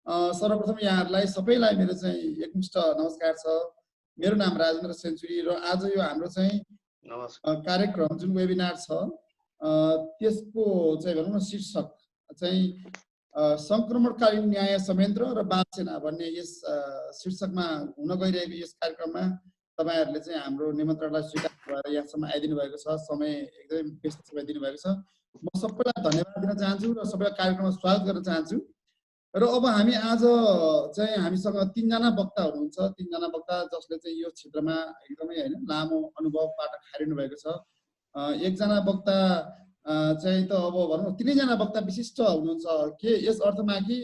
सर्वप्रथम यहाँहरूलाई सबैलाई मेरो चाहिँ एकमुष्ट नमस्कार छ। मेरो नाम राजेन्द्र सेन्चुरी र आज यो हाम्रो चाहिँ कार्यक्रम जुन वेबिनार छ त्यसको चाहिँ भनौँ न शीर्षक चाहिँ संक्रमणकालीन न्याय संयन्त्र र बाल सेना भन्ने यस शीर्षकमा हुन गइरहेको यस कार्यक्रममा तपाईहरुले चाहिँ हाम्रो निमन्त्रणलाई स्वीकार गरेर यहाँसम्म आइदिनु भएको छ। समय एकदमै व्यस्त समय दिनुभएको छ। म सबैलाई धन्यवाद दिन चाहन्छु र सबैलाई कार्यक्रममा स्वागत गर्न चाहन्छु। र अब हामी आज चाहिँ हामीसँग 3 जना वक्ता हुनुहुन्छ। 3 जना वक्ता जसले चाहिँ यो क्षेत्रमा एकदमै हैन लामो अनुभवबाट खारिनु भएको छ। एकजना वक्ता चाहिँ त अब भनौँ 3 जना वक्ता विशिष्ट हुनुहुन्छ के यस अर्थमा कि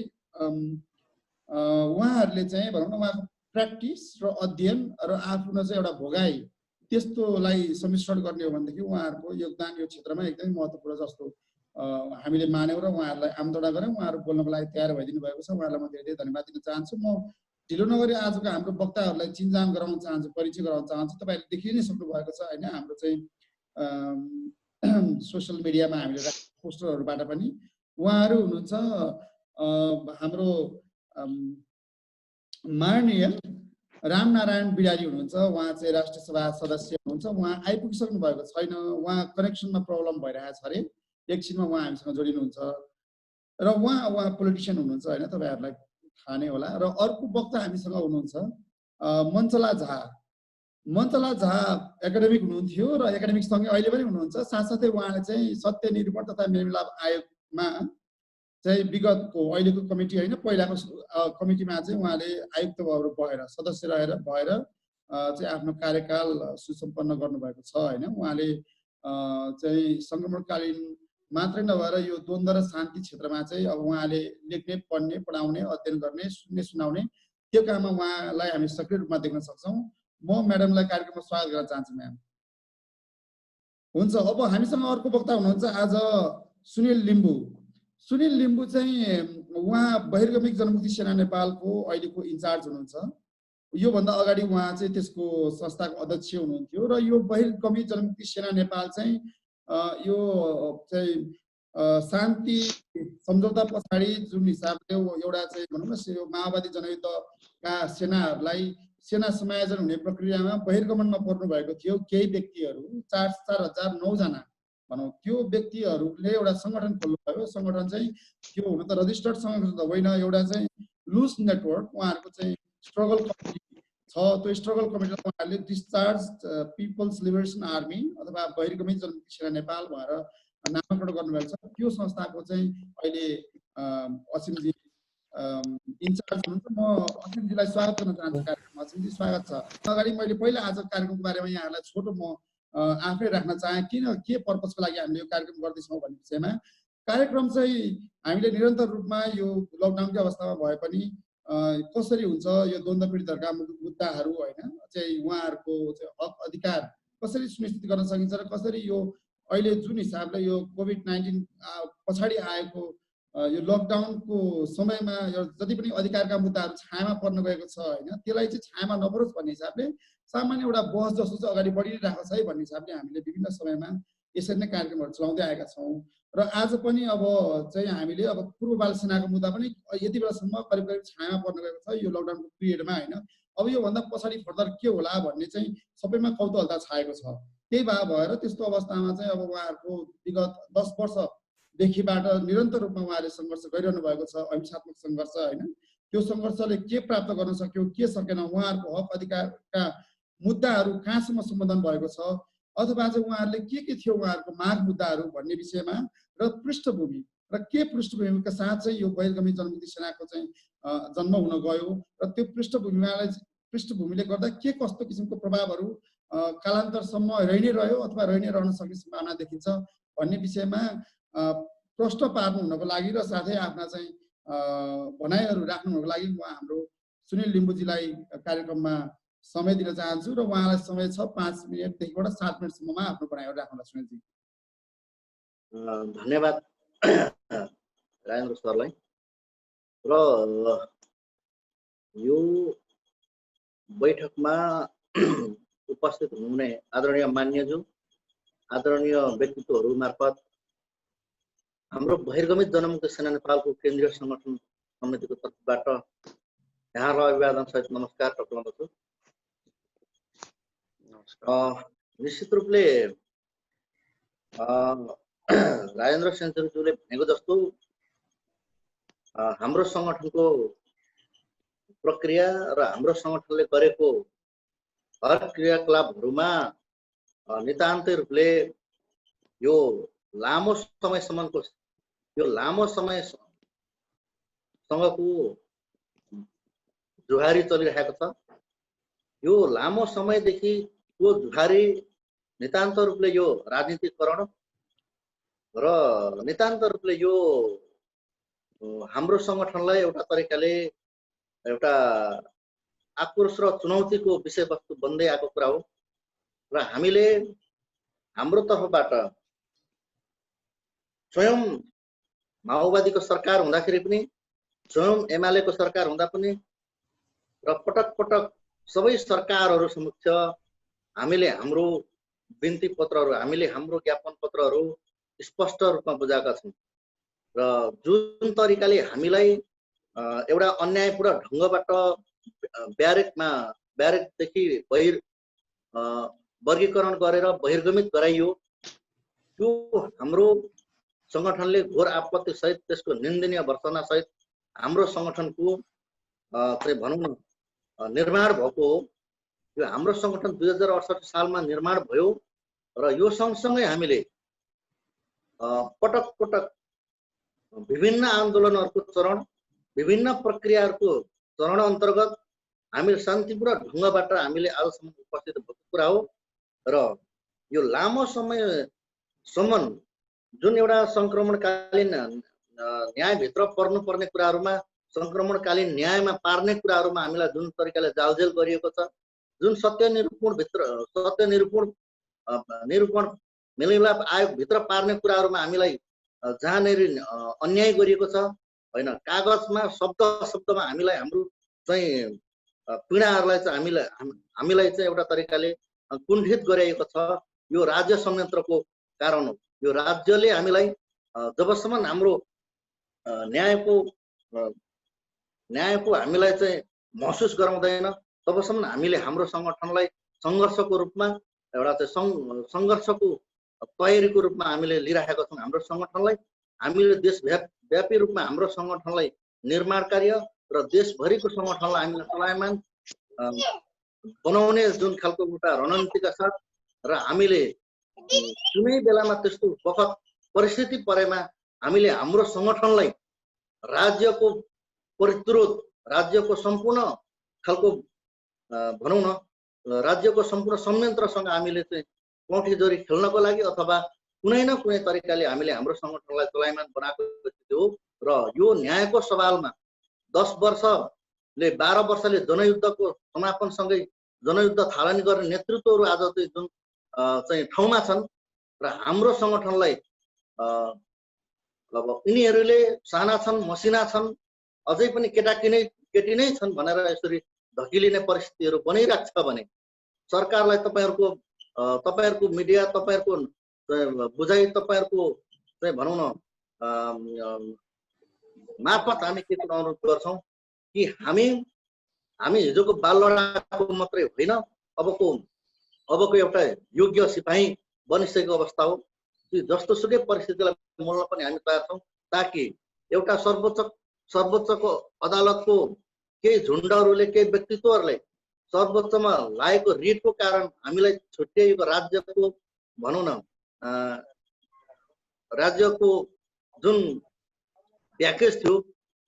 उहाँहरूले चाहिँ भनौँ न उहाँको प्र्याक्टिस र अध्ययन र आफ्नो चाहिँ एउटा भोगाई त्यस्तोलाई सम्मिश्रण गर्ने हो भनेदेखि उहाँहरूको योगदान यो क्षेत्रमा एकदमै महत्त्वपूर्ण जस्तो हामीले मान्यौं र उहाँहरूलाई आमन्त्रणा गऱ्यौं। उहाँहरू बोल्नको लागि तयार भइदिनु भएको छ। उहाँहरूलाई म धेरै धन्यवाद दिन चाहन्छु। म ढिलो नगरी आजको हाम्रो वक्ताहरूलाई चिनजान गराउन चाहन्छु, परिचय गराउन चाहन्छु। तपाईहरुले देखि नै सक्नु भएको छ हैन हाम्रो चाहिँ सोशल मिडियामा हामीले राखेको पोस्टरहरुबाट पनि उहाँहरू हुनुहुन्छ हाम्रो माननीय रामनारायण बिरारी हुनुहुन्छ। उहाँ चाहिँ राष्ट्रिय सभा सदस्य हुनुहुन्छ। उहाँ आइपुगिसक्नु भएको छैन। उहाँ कनेक्सनमा प्रब्लम भइरहेछ अरे। एकछिनमा उहाँ हामीसँग जोडिनुहुन्छ र उहाँ पोलिटिशियन हुनुहुन्छ हैन तपाईहरुलाई थाहा नै होला। र अर्को वक्ता हामीसँग हुनुहुन्छ मञ्चला झा। मञ्चला झा एकाडेमिक हुनुहुन्थ्यो र एकाडेमिक सँगै अहिले पनि हुनुहुन्छ। साथसाथै उहाँले चाहिँ सत्य निरूपण तथा मेलमिलाप आयोगमा चाहिँ विगतको अहिलेको कमिटी हैन पहिलाको कमिटीमा चाहिँ उहाँले आयुक्त भएर सदस्य भएर चाहिँ आफ्नो कार्यकाल सुसम्पन्न गर्नुभएको छ हैन। उहाँले चाहिँ संक्रमणकालीन मात्रै नभएर यो द्वन्द्व र शान्ति क्षेत्रमा चाहिँ अब उहाँले लेख्ने, पढ्ने, पढाउने, अध्ययन गर्ने, सुन्ने, सुनाउने त्यो काममा उहाँलाई हामी सक्रिय रूपमा देख्न सक्छौं। म म्याडमलाई कार्यक्रममा स्वागत गर्न चाहन्छु म्याम। हुन्छ। अब हामीसँग अर्को वक्ता हुनुहुन्छ आज सुनिल लिम्बू। सुनिल लिम्बू चाहिँ उहाँ बहिर्गमिक जनमुक्ति सेना नेपालको अहिलेको इन्चार्ज हुनुहुन्छ। यो भन्दा अगाडि उहाँ चाहिँ त्यसको संस्थाको अध्यक्ष हुनुहुन्थ्यो र यो बहिर्गमिक जनमुक्ति सेना नेपाल चाहिँ यो चाहिँ शान्ति सम्झौता पछाडि जुन हिसाबले एउटा चाहिँ भनौँ न माओवादी जनयुद्धका सेनाहरूलाई सेना समायोजन हुने प्रक्रियामा बहिर्गमनमा पर्नु भएको थियो केही व्यक्तिहरू 4,009 जना भनौँ। त्यो व्यक्तिहरूले एउटा संगठन खोल्नु भयो। संगठन चाहिँ त्यो हुन त रजिस्टर्ड संगठन त होइन, एउटा चाहिँ लुज नेटवर्क उहाँहरूको चाहिँ स्ट्रगल कमिटी छ। त्यो स्ट्रगल कमिटीलाई उहाँहरूले डिस्चार्ज पिपल्स लिबरेसन आर्मी अथवा बहिर्गमित जनमुक्ति सेना नेपाल भएर नामाकरण गर्नुभएको छ। त्यो संस्थाको चाहिँ अहिले असिमजी इन्चार्ज हुनुहुन्छ। म असिमजीलाई स्वागत गर्न चाहन्छु कार्यक्रममा। असिमजी स्वागत छ। अगाडि मैले पहिला आज कार्यक्रमको बारेमा यहाँहरूलाई छोटो म आफै राख्न चाहे के पर्पजको लागि हामीले यो कार्यक्रम गर्दैछौँ भन्ने विषयमा। कार्यक्रम चाहिँ हामीले निरन्तर रूपमा यो लकडाउनकै अवस्थामा भए पनि कसरी हुन्छ यो द्वन्द्व पीडितहरूका मुद्दाहरू हैन चाहिँ उहाँहरूको चाहिँ हक अधिकार कसरी सुनिश्चित गर्न सकिन्छ र कसरी यो अहिले जुन हिसाबले यो कोभिड-19 पछाडि आएको यो लकडाउनको समयमा जति पनि अधिकारका मुद्दाहरू छायामा पर्न गएको छ हैन त्यसलाई चाहिँ छायामा नपरोस् भन्ने हिसाबले सामान्य एउटा बहस जस्तो चाहिँ अगाडि बढिरहेको छ है भन्ने हिसाबले हामीले विभिन्न समयमा यसरी नै कार्यक्रमहरू चलाउँदै आएका छौँ। र आज पनि अब चाहिँ हामीले अब पूर्व बाल सेनाको मुद्दा पनि यति बेलासम्म करिब छायामा पर्न गएको छ यो लकडाउनको पिरियडमा हैन। अब यो भन्दा पछाडि फर्दर के होला भन्ने चाहिँ सबैमा कौतूहलता छाएको छ। त्यही भएर त्यस्तो अवस्थामा चाहिँ अब उहाँहरूको विगत 10 वर्षदेखिबाट निरन्तर रूपमा उहाँले सङ्घर्ष गरिरहनु भएको छ, अहिंसात्मक सङ्घर्ष हैन। त्यो सङ्घर्षले के प्राप्त गर्न सक्यो, के सकेन, उहाँहरूको हक अधिकारका मुद्दाहरू कहाँसम्म सम्बोधन भएको छ अथवा चाहिँ उहाँहरूले के थियो उहाँहरूको माग मुद्दाहरू भन्ने विषयमा र पृष्ठभूमि र के पृष्ठभूमिका साथ चाहिँ यो बहिर्गमित जनमुक्ति सेनाको चाहिँ जन्म हुन गयो र त्यो पृष्ठभूमिले गर्दा के कस्तो किसिमको प्रभावहरू कालान्तरसम्म रहि नै रह्यो अथवा रहि नै रहन सक्ने सम्भावना देखिन्छ भन्ने विषयमा प्रश्न पार्नु हुनको लागि र साथै आफ्ना चाहिँ भनाइहरू राख्नुको लागि म हाम्रो सुनिल लिम्बूजीलाई कार्यक्रममा समय दिन चाहन्छु र उहाँलाई समय छ 5 मिनेटदेखिबाट 7 मिनेटसम्ममा आफ्नो भनाइहरू राख्नुला सुनिलजी। धन्यवाद राजेन्द्र सरलाई। र यो बैठकमा उपस्थित हुनुहुने आदरणीय मान्यज्यू, आदरणीय व्यक्तित्वहरू मार्फत हाम्रो बहिर्गमित जनमुक्ति सेना नेपालको केन्द्रीय संगठन समितिको तर्फबाट यहाँलाई अभिवादन सहित नमस्कार टक्राउँदछु। निश्चित रूपले राजेन्द्र सेन्चुरीज्यूले भनेको जस्तो हाम्रो संगठनको प्रक्रिया र हाम्रो संगठनले गरेको हर क्रियाकलापहरूमा नितान्तै रूपले यो लामो समयसम्मको यो लामो समयसँगको जुहारी चलिरहेको छ। यो लामो समयदेखि यो जुहारी नितान्त रूपले यो राजनीतिकरण र नितान्त रूपले यो हाम्रो संगठनलाई एउटा तरिकाले एउटा आक्रोश र चुनौतीको विषयवस्तु बन्दै आएको कुरा हो। र हामीले हाम्रो तर्फबाट स्वयं माओवादीको सरकार हुँदाखेरि पनि, स्वयं एमालेको सरकार हुँदा पनि र पटक पटक सबै सरकारहरू समक्ष हामीले हाम्रो बिन्ती पत्रहरू, हामीले हाम्रो ज्ञापन पत्रहरू स्पष्ट रूपमा बुझाएका छौँ। र जुन तरिकाले हामीलाई एउटा अन्यायपूर्ण ढङ्गबाट ब्यारेकदेखि वर्गीकरण गरेर बहिर्गमित गराइयो, त्यो हाम्रो संगठनले घोर आपत्ति सहित त्यसको निन्दनीय भर्सना सहित हाम्रो संगठनको भनौँ न निर्माण भएको हो। यो हाम्रो संगठन 2068 सालमा निर्माण भयो र यो सँगसँगै हामीले पटक पटक विभिन्न आन्दोलनहरूको चरण, विभिन्न प्रक्रियाहरूको चरण अन्तर्गत हामीले शान्तिपूर्ण ढङ्गबाट हामीले आजसम्म उपस्थित भएको कुरा हो। र यो लामो समयसम्म जुन एउटा सङ्क्रमणकालीन न्यायभित्र पर्नुपर्ने कुराहरूमा, सङ्क्रमणकालीन न्यायमा पार्ने कुराहरूमा हामीलाई जुन तरिकाले जालजेल गरिएको छ, जुन सत्य निरूपण मेलमिलाप आयोगभित्र पार्ने कुराहरूमा हामीलाई जहाँनिर अन्याय गरिएको छ होइन, कागजमा शब्दमा हामीलाई हाम्रो चाहिँ पीडाहरूलाई चाहिँ हामीलाई चाहिँ एउटा तरिकाले कुण्ठित गराइएको छ। यो राज्य संयन्त्रको कारण हो। यो राज्यले हामीलाई जबसम्म हाम्रो न्यायको हामीलाई चाहिँ महसुस गराउँदैन तबसम्म हामीले हाम्रो संगठनलाई सङ्घर्षको रूपमा एउटा चाहिँ सङ्घर्षको तयारीको रूपमा हामीले लिइराखेका छौँ। हाम्रो संगठनलाई हामीले देशव्यापी रूपमा हाम्रो संगठनलाई निर्माण कार्य र देशभरिको संगठनलाई हामीले चलायमान बनाउने जुन खालको एउटा रणनीतिका साथ र हामीले कुनै बेलामा त्यस्तो बखत परिस्थिति परेमा हामीले हाम्रो संगठनलाई राज्यको प्रतिरोध, राज्यको सम्पूर्ण खालको भनौँ न राज्यको सम्पूर्ण संयन्त्रसँग हामीले चाहिँ कौँठीजोरी खेल्नको लागि अथवा कुनै न कुनै तरिकाले हामीले हाम्रो संगठनलाई चलायमान बनाएको स्थिति हो। र यो न्यायको सवालमा 10 वर्षले 12 वर्षले जनयुद्धको समापनसँगै जनयुद्ध थालनी गर्ने नेतृत्वहरू आज चाहिँ जुन चाहिँ ठाउँमा छन् र हाम्रो संगठनलाई अब यिनीहरूले साना छन्, मसिना छन्, अझै पनि केटी नै छन् भनेर यसरी धकिलिने परिस्थितिहरू बनिरहेको छ भने सरकारलाई तपाईँहरूको मिडिया, तपाईँहरूको बुझाइ, तपाईँहरूको चाहिँ भनौँ न मार्फत हामी के कुरा अनुरोध गर्छौँ कि हामी हिजोको बाल लडाको मात्रै होइन, अबको एउटा योग्य सिपाही बनिसकेको अवस्था हो। जस्तो सुकै परिस्थितिलाई मोल्न पनि हामी तयार छौँ, ताकि एउटा सर्वोच्चको अदालतको केही झुन्डहरूले, केही व्यक्तित्वहरूले सर्वोच्चमा लागेको रिटको कारण हामीलाई छुट्याइएको राज्यको भनौँ न राज्यको जुन प्याकेज थियो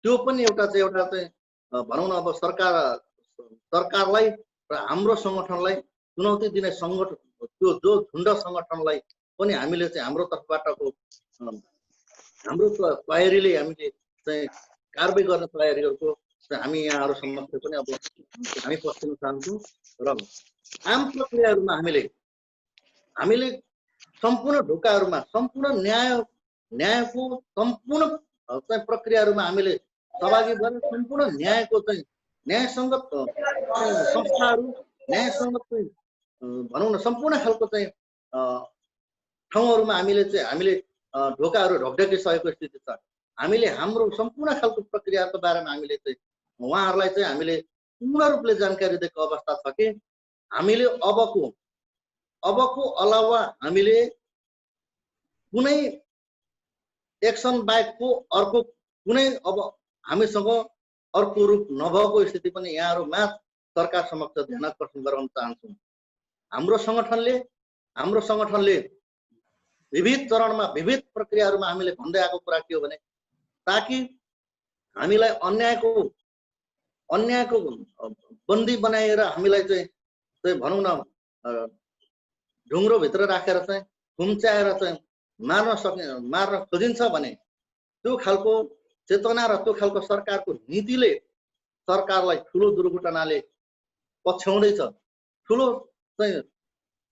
त्यो पनि एउटा चाहिँ भनौँ न अब सरकारलाई र हाम्रो संगठनलाई चुनौती दिने सङ्गठन त्यो जो झुन्ड सङ्गठनलाई पनि हामीले चाहिँ हाम्रो तर्फबाटको हाम्रो तयारीले हामीले चाहिँ कारबाही गर्ने तयारीहरूको हामी यहाँहरू समक्ष पनि अब हामी पस्न चाहन्छौँ। र आम प्रक्रियाहरूमा हामीले सम्पूर्ण ढोकाहरूमा सम्पूर्ण न्यायको सम्पूर्ण चाहिँ प्रक्रियाहरूमा हामीले सहभागी भएर सम्पूर्ण न्यायको चाहिँ न्यायसङ्गत संस्थाहरू, न्यायसङ्गत भनौँ न सम्पूर्ण खालको चाहिँ ठाउँहरूमा हामीले ढोकाहरू ढकढकिसकेको स्थिति छ। हामीले हाम्रो सम्पूर्ण खालको प्रक्रियाको बारेमा हामीले चाहिँ उहाँहरूलाई चाहिँ हामीले पूर्ण रूपले जानकारी दिएको अवस्था छ कि हामीले अबको अलावा हामीले कुनै एक्सन बाहेकको अर्को कुनै अब हामीसँग अर्को रूप नभएको स्थिति पनि यहाँहरूमा सरकार समक्ष ध्यान आकर्षण गराउन चाहन्छौँ। हाम्रो सङ्गठनले विविध चरणमा विविध प्रक्रियाहरूमा हामीले भन्दै आएको कुरा के हो भने ताकि हामीलाई अन्यायको बन्दी बनाएर हामीलाई चाहिँ भनौँ न ढुङ्ग्रोभित्र राखेर चाहिँ खुम्च्याएर चाहिँ मार्न खोजिन्छ भने त्यो खालको चेतना र त्यो खालको सरकारको नीतिले सरकारलाई ठुलो दुर्घटनाले पछ्याउँदैछ। ठुलो चाहिँ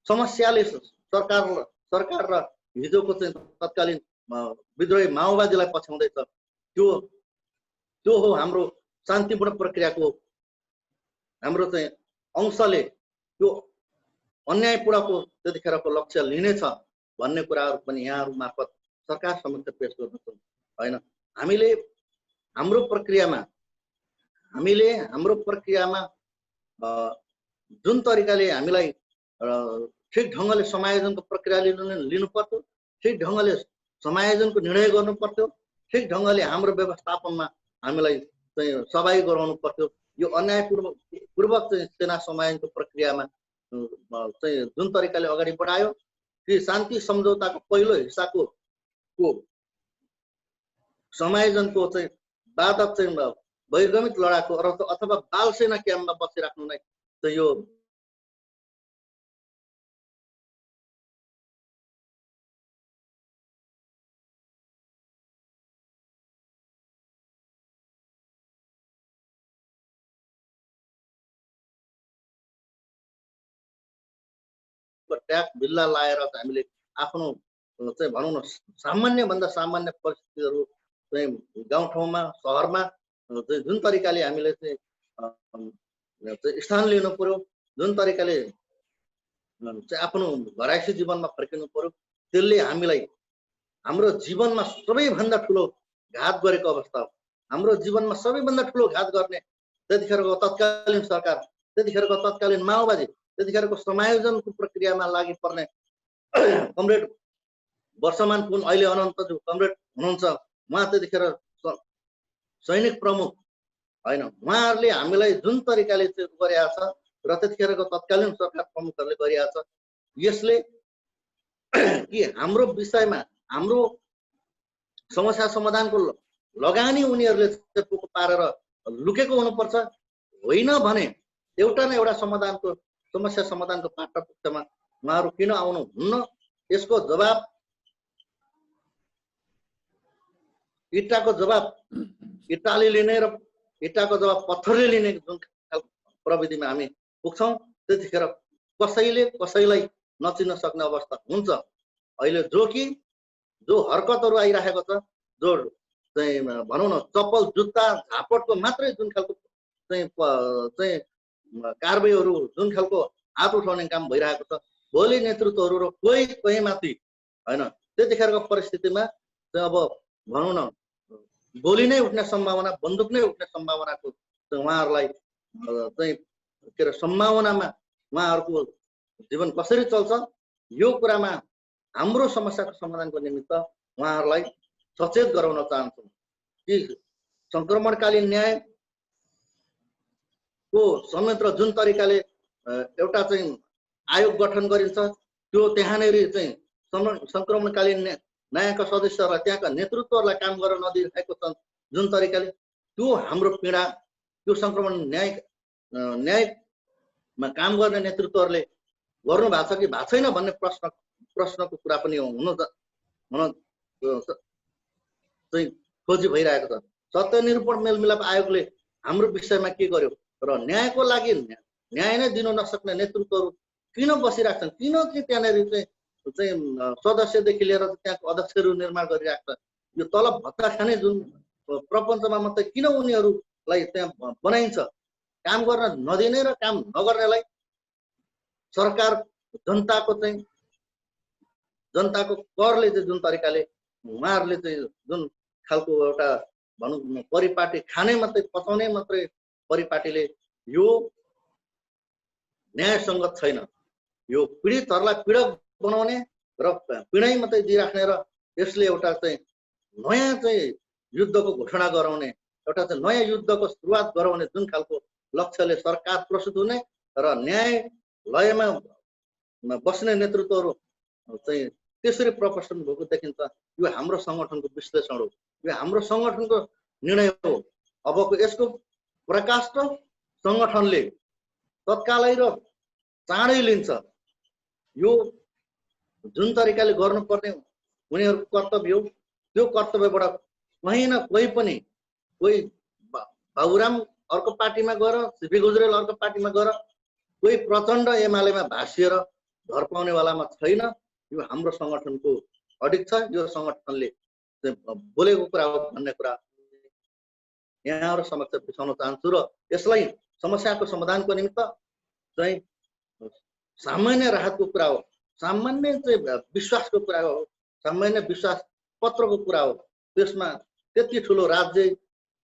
समस्याले सरकार र हिजोको चाहिँ तत्कालीन विद्रोही माओवादीलाई पछ्याउँदैछ। त्यो हो हाम्रो शान्तिपूर्ण प्रक्रियाको हाम्रो चाहिँ अंशले त्यो अन्यायपूर्णको त्यतिखेरको लक्ष्य लिनेछ भन्ने कुराहरू पनि यहाँहरू मार्फत सरकार समक्ष पेश गर्दछौँ। हैन, हामीले हाम्रो प्रक्रियामा जुन तरिकाले हामीलाई ठिक ढङ्गले समायोजनको प्रक्रिया लिनु पर्थ्यो, ठिक ढङ्गले समायोजनको निर्णय गर्नु पर्थ्यो, ठिक ढङ्गले हाम्रो व्यवस्थापनमा हामीलाई चाहिँ सहभागी गराउनु पर्थ्यो। यो अन्यायपूर्वक चाहिँ सेना समायोजनको प्रक्रियामा चाहिँ जुन तरिकाले अगाडि बढायो कि शान्ति सम्झौताको पहिलो हिस्साको समायोजनको चाहिँ बाधक चाहिँ बहिर्गमित लडाकु अथवा बाल सेना क्याम्पमा बसिराख्नु नै चाहिँ यो ट्याग बिल्ला लाएर हामीले आफ्नो चाहिँ भनौँ न सामान्यभन्दा सामान्य परिस्थितिहरू चाहिँ गाउँठाउँमा सहरमा जुन तरिकाले हामीले चाहिँ स्थान लिनु पर्यो, जुन तरिकाले चाहिँ आफ्नो घरायसी जीवनमा फर्किनु पर्यो, त्यसले हामीलाई हाम्रो जीवनमा सबैभन्दा ठुलो घात गरेको अवस्था हो। हाम्रो जीवनमा सबैभन्दा ठुलो घात गर्ने त्यतिखेरको तत्कालीन सरकार, त्यतिखेरको तत्कालीन माओवादी, त्यतिखेरको समायोजनको प्रक्रियामा लागि पर्ने कमरेड वर्षमान पुन अहिले अनन्तजु कमरेड हुनुहुन्छ, उहाँ त्यतिखेर सैनिक प्रमुख हैन, उहाँहरूले हामीलाई जुन तरिकाले चाहिँ गरिरहेको छ र त्यतिखेरको तत्कालीन सरकार प्रमुखहरूले गरिरहेको छ, यसले कि हाम्रो विषयमा हाम्रो समस्या समाधानको लगानी उनीहरूले पारेर लुकेको हुनुपर्छ, होइन भने एउटा न एउटा समस्या समाधानको पाठ्यपुस्तकमा उहाँहरू किन आउनु हुन्न, यसको जवाब इट्टाको जवाब इट्टाले लिने र इट्टाको जवाब पत्थरले लिने जुन प्रविधिमा हामी पुग्छौँ त्यतिखेर कसैलाई नचिन्न सक्ने अवस्था हुन्छ। अहिले जो हरकतहरू आइरहेको छ, जो चाहिँ भनौँ न चप्पल जुत्ता झापटको मात्रै जुन खालको चाहिँ कारबाहीहरू, जुन खालको हात उठाउने काम भइरहेको छ, भोलि नेतृत्वहरू र कोही माथि हैन त्यतिखेरको परिस्थितिमा चाहिँ अब भनौँ न गोली नै उठ्ने सम्भावना, बन्दुक नै उठ्ने सम्भावनाको उहाँहरूलाई चाहिँ के अरे सम्भावनामा उहाँहरूको जीवन कसरी चल्छ, यो कुरामा हाम्रो समस्याको समाधानको निमित्त उहाँहरूलाई सचेत गराउन चाहन्छौँ कि संक्रमणकालीन न्यायको संयन्त्र जुन तरिकाले एउटा चाहिँ आयोग गठन गरिन्छ, त्यो त्यहाँनिर चाहिँ संक्रमणकालीन न्यायका सदस्यहरूलाई, त्यहाँका नेतृत्वहरूलाई काम गर्न नदिइरहेको छ जुन तरिकाले, त्यो हाम्रो पीडा, त्यो संक्रमण न्यायमा काम गर्ने नेतृत्वहरूले गर्नु भएको छ कि भएको छैन भन्ने प्रश्नको कुरा पनि हुन चाहिँ खोजी भइरहेको छ। सत्यनिरूपण मेलमिलाप आयोगले हाम्रो विषयमा के गर्यो र न्यायको लागि न्याय नै दिन नसक्ने नेतृत्वहरू किन बसिरहेछन्, किन कि त्यहाँनिर चाहिँ सदस्यदेखि लिएर त्यहाँको अध्यक्षहरू निर्माण गरिरहेको छ। यो तलब भत्ता खाने जुन प्रपञ्चमा मात्रै किन उनीहरूलाई त्यहाँ बनाइन्छ, काम गर्न नदिने र काम नगर्नेलाई सरकार जनताको करले चाहिँ जुन तरिकाले उहाँहरूले चाहिँ जुन खालको एउटा भनौँ परिपाटी खाने मात्रै पचाउने मात्रै परिपाटीले यो न्यायसङ्गत छैन। यो पीडितहरूलाई पीडक बनाउने र पीडाइ मात्रै दिइराख्ने र यसले एउटा चाहिँ नयाँ चाहिँ युद्धको घोषणा गराउने, एउटा चाहिँ नयाँ युद्धको सुरुवात गराउने जुन खालको लक्ष्यले सरकार प्रस्तुत हुने र न्यायालयमा बस्ने नेतृत्वहरू चाहिँ त्यसरी प्रपर्सन भएको देखिन्छ। यो हाम्रो सङ्गठनको विश्लेषण हो, यो हाम्रो सङ्गठनको निर्णय हो। अबको यसको प्रकाश त सङ्गठनले तत्कालै र चाँडै लिन्छ। यो जुन तरिकाले गर्नुपर्ने उनीहरूको कर्तव्य हो, त्यो कर्तव्यबाट कहीँ न कहीँ पनि कोही बाबुराम अर्को पार्टीमा गएर, सिपी गुजरेल अर्को पार्टीमा गएर, कोही प्रचण्ड एमालेमा भाँसिएर घर पाउनेवालामा छैन। यो हाम्रो सङ्गठनको अडिट छ। यो सङ्गठनले बोलेको कुरा हो भन्ने कुरा यहाँहरू समक्ष बुझाउन चाहन्छु। र यसलाई समस्याको समाधानको निमित्त चाहिँ सामान्य राहतको कुरा हो, सामान्य चाहिँ विश्वासको कुरा हो, सामान्य विश्वास पत्रको कुरा हो। त्यसमा त्यति ठुलो राज्य,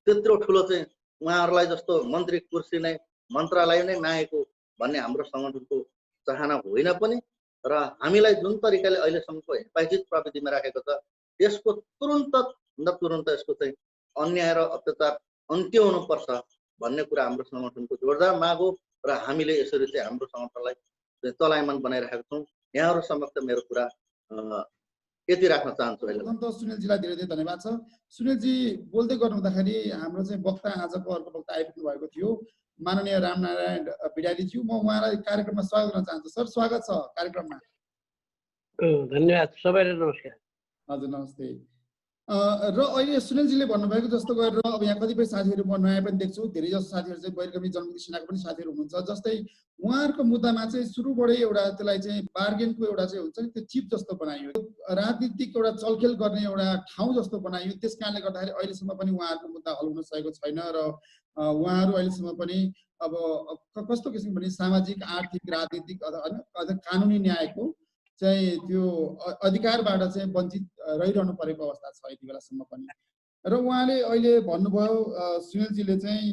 त्यत्रो ठुलो चाहिँ उहाँहरूलाई जस्तो मन्त्री कुर्सी नै, मन्त्रालय नै मागेको भन्ने हाम्रो सङ्गठनको चाहना होइन पनि। र हामीलाई जुन तरिकाले अहिलेसम्मको हेफाजत प्रविधिमा राखेको छ, यसको तुरुन्त यसको चाहिँ अन्याय र अत्याचार अन्त्य हुनुपर्छ भन्ने कुरा हाम्रो सङ्गठनको जोरदार माग हो। र हामीले यसरी चाहिँ हाम्रो सङ्गठनलाई चलायमान बनाइरहेका छौँ। यहाँहरू समक्ष मेरो कुरा यति राख्न चाहन्छु। सुनिलजीलाई धेरै धेरै धन्यवाद छ। सुनिलजी बोल्दै गर्नुहुँदाखेरि हाम्रो चाहिँ वक्ता, आजको अर्को वक्ता आइपुग्नु भएको थियो, माननीय रामनारायण भिडारी ज्यू। म उहाँलाई कार्यक्रममा स्वागत गर्न चाहन्छु। सर, स्वागत छ कार्यक्रममा। धन्यवाद, सबैलाई नमस्कार। हजुर, नमस्ते। र अहिले सुनिलजीले भन्नुभएको जस्तो गरेर अब यहाँ कतिपय साथीहरू म नयाँ पनि देख्छु, धेरै जसो साथीहरू चाहिँ बहिर्गमी जनमुक्ति सेनाको पनि साथीहरू हुनुहुन्छ। जस्तै उहाँहरूको मुद्दामा चाहिँ सुरुबाटै एउटा त्यसलाई चाहिँ बार्गेनको एउटा चाहिँ हुन्छ नि, त्यो चिप जस्तो बनाइयो, राजनीतिक एउटा चलखेल गर्ने एउटा ठाउँ जस्तो बनाइयो। त्यस कारणले गर्दाखेरि अहिलेसम्म पनि उहाँहरूको मुद्दा हल हुन सकेको छैन। र उहाँहरू अहिलेसम्म पनि अब कस्तो किसिमको भने सामाजिक, आर्थिक, राजनीतिक अथवा कानुनी न्यायको चाहिँ त्यो अधिकारबाट चाहिँ वञ्चित रहिरहनु परेको अवस्था छ यति बेलासम्म पनि। र उहाँले अहिले भन्नुभयो, सुनिलजीले चाहिँ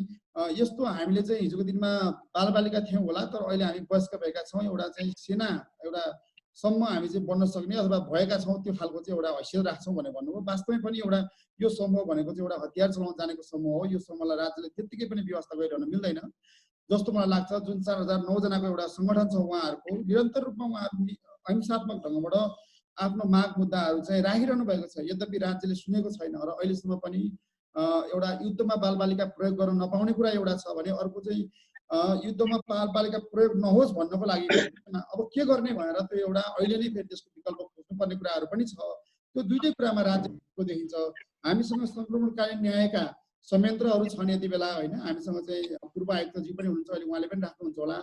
यस्तो हामीले चाहिँ हिजोको दिनमा बालबालिका थियौँ होला, तर अहिले हामी वयस्क भएका छौँ, एउटा चाहिँ सेना एउटा सम्म हामी चाहिँ बन्न सक्ने अथवा भएका छौँ, त्यो खालको चाहिँ एउटा हैसियत राख्छौँ भनेर भन्नुभयो। वास्तवमै पनि एउटा यो समूह भनेको चाहिँ एउटा हतियार चलाउन जानेको समूह हो। यो समूहलाई राज्यले त्यत्तिकै पनि व्यवस्था गरिरहन मिल्दैन जस्तो मलाई लाग्छ। जुन 4009 जनाको एउटा सङ्गठन छ, उहाँहरूको निरन्तर रूपमा उहाँहरू अहिंसात्मक ढङ्गबाट आफ्नो माग मुद्दाहरू चाहिँ राखिरहनु भएको छ। यद्यपि राज्यले सुनेको छैन र अहिलेसम्म पनि एउटा युद्धमा बालबालिका प्रयोग गर्न नपाउने कुरा एउटा छ भने, अर्को चाहिँ युद्धमा बालबालिका प्रयोग नहोस् भन्नको लागि अब के गर्ने भनेर त्यो एउटा अहिले नै फेरि त्यसको विकल्प खोज्नुपर्ने कुराहरू पनि छ। त्यो दुईटै कुरामा राज्यको देखिन्छ। हामीसँग सङ्क्रमणकालीन न्यायका संयन्त्रहरू छन् यति बेला, होइन? हामीसँग चाहिँ पूर्व आयुक्तजी पनि हुनुहुन्छ, अहिले उहाँले पनि राख्नुहुन्छ होला।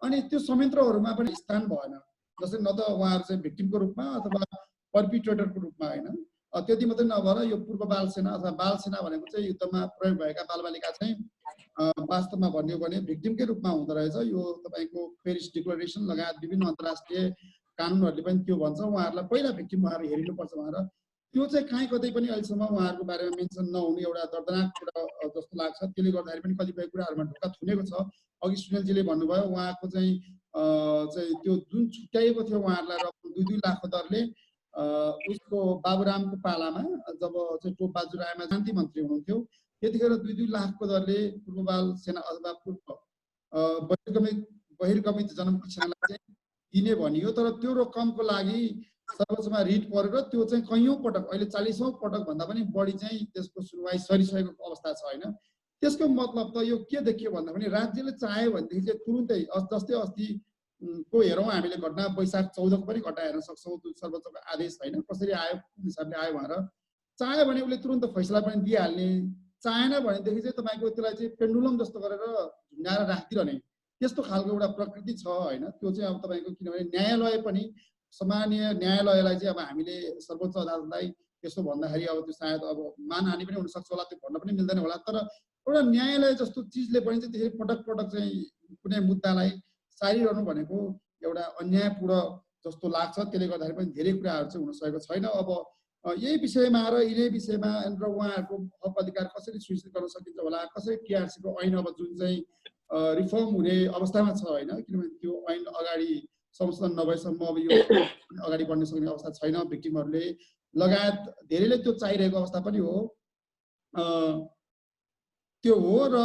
अनि त्यो संयन्त्रहरूमा पनि स्थान भएन। जस्तै न त उहाँहरू चाहिँ भिक्टिमको रूपमा अथवा पर्पिट्रेटरको रूपमा, होइन? त्यति मात्रै नभएर यो पूर्व बाल सेना अथवा बाल सेना भनेको चाहिँ युद्धमा प्रयोग भएका बालबालिका चाहिँ वास्तवमा भन्यो भने भिक्टिमकै रूपमा हुँदो रहेछ। यो तपाईँको पेरिस डिक्लेरेसन लगायत विभिन्न अन्तर्राष्ट्रिय कानुनहरूले पनि त्यो भन्छ। उहाँहरूलाई पहिला भिक्टिम उहाँहरू हेरिनुपर्छ भनेर त्यो चाहिँ कहीँ कतै पनि अहिलेसम्म उहाँहरूको बारेमा मेन्सन नहुने एउटा दर्दनाक कुरा जस्तो लाग्छ। त्यसले गर्दाखेरि पनि कतिपय कुराहरूमा ढुक्का थुनेको छ। अघि सुनिलजीले भन्नुभयो उहाँको चाहिँ त्यो जुन छुट्याइएको थियो उहाँहरूलाई रकम 2-2 लाखको दरले, उसको बाबुरामको पालामा जब चाहिँ टोपबहादुर रायमा शान्ति मन्त्री हुनुहुन्थ्यो, त्यतिखेर 2-2 लाखको दरले पूर्व बाल सेना अथवा पूर्व बहिर्गमित जनमुक्ति सेनालाई चाहिँ दिने भनियो। तर त्यो रकमको लागि सर्वोच्चमा रिट परेर त्यो चाहिँ कैयौँ पटक, अहिले 40औँ पटक भन्दा पनि बढी चाहिँ त्यसको सुनवाई सरिसकेको अवस्था छ, होइन? त्यसको मतलब त यो के देखियो भन्दा पनि राज्यले चाह्यो भनेदेखि चाहिँ तुरुन्तै, जस्तै अस्ति को हेरौँ हामीले घटना, वैशाख 14 को पनि घटना हेर्न सक्छौँ। त्यो सर्वोच्चको आदेश, होइन? कसरी आयो, कुन हिसाबले आयो भनेर चाह्यो भने उसले तुरुन्त फैसला पनि दिइहाल्ने, चाहेन भनेदेखि चाहिँ तपाईँको त्यसलाई चाहिँ पेन्डुलम जस्तो गरेर झुन्डाएर राखिदिरहने, त्यस्तो खालको एउटा प्रकृति छ, होइन? त्यो चाहिँ अब तपाईँको किनभने न्यायालय पनि, सामान्य न्यायालयलाई चाहिँ अब हामीले सर्वोच्च अदालतलाई त्यसो भन्दाखेरि अब त्यो सायद अब मानहानि पनि हुनसक्छ होला, त्यो भन्न पनि मिल्दैन होला। तर एउटा न्यायालय जस्तो चिजले पनि चाहिँ त्यसरी पटक पटक चाहिँ कुनै मुद्दालाई सारिरहनु भनेको एउटा अन्यायपूर्ण जस्तो लाग्छ। त्यसले गर्दाखेरि पनि धेरै कुराहरू चाहिँ हुन सकेको छैन। अब यही विषयमा र यिनै विषयमा र उहाँहरूको हक अधिकार कसरी सुनिश्चित गर्न सकिन्छ होला, कसरी टिआरसी को ऐन अब जुन चाहिँ रिफर्म हुने अवस्थामा छ होइन, किनभने त्यो ऐन अगाडि संशोधन नभएसम्म अब यो अगाडि बढ्न सक्ने अवस्था छैन। भिक्टिमहरूले लगायत धेरैले त्यो चाहिरहेको अवस्था पनि हो। त्यो हो र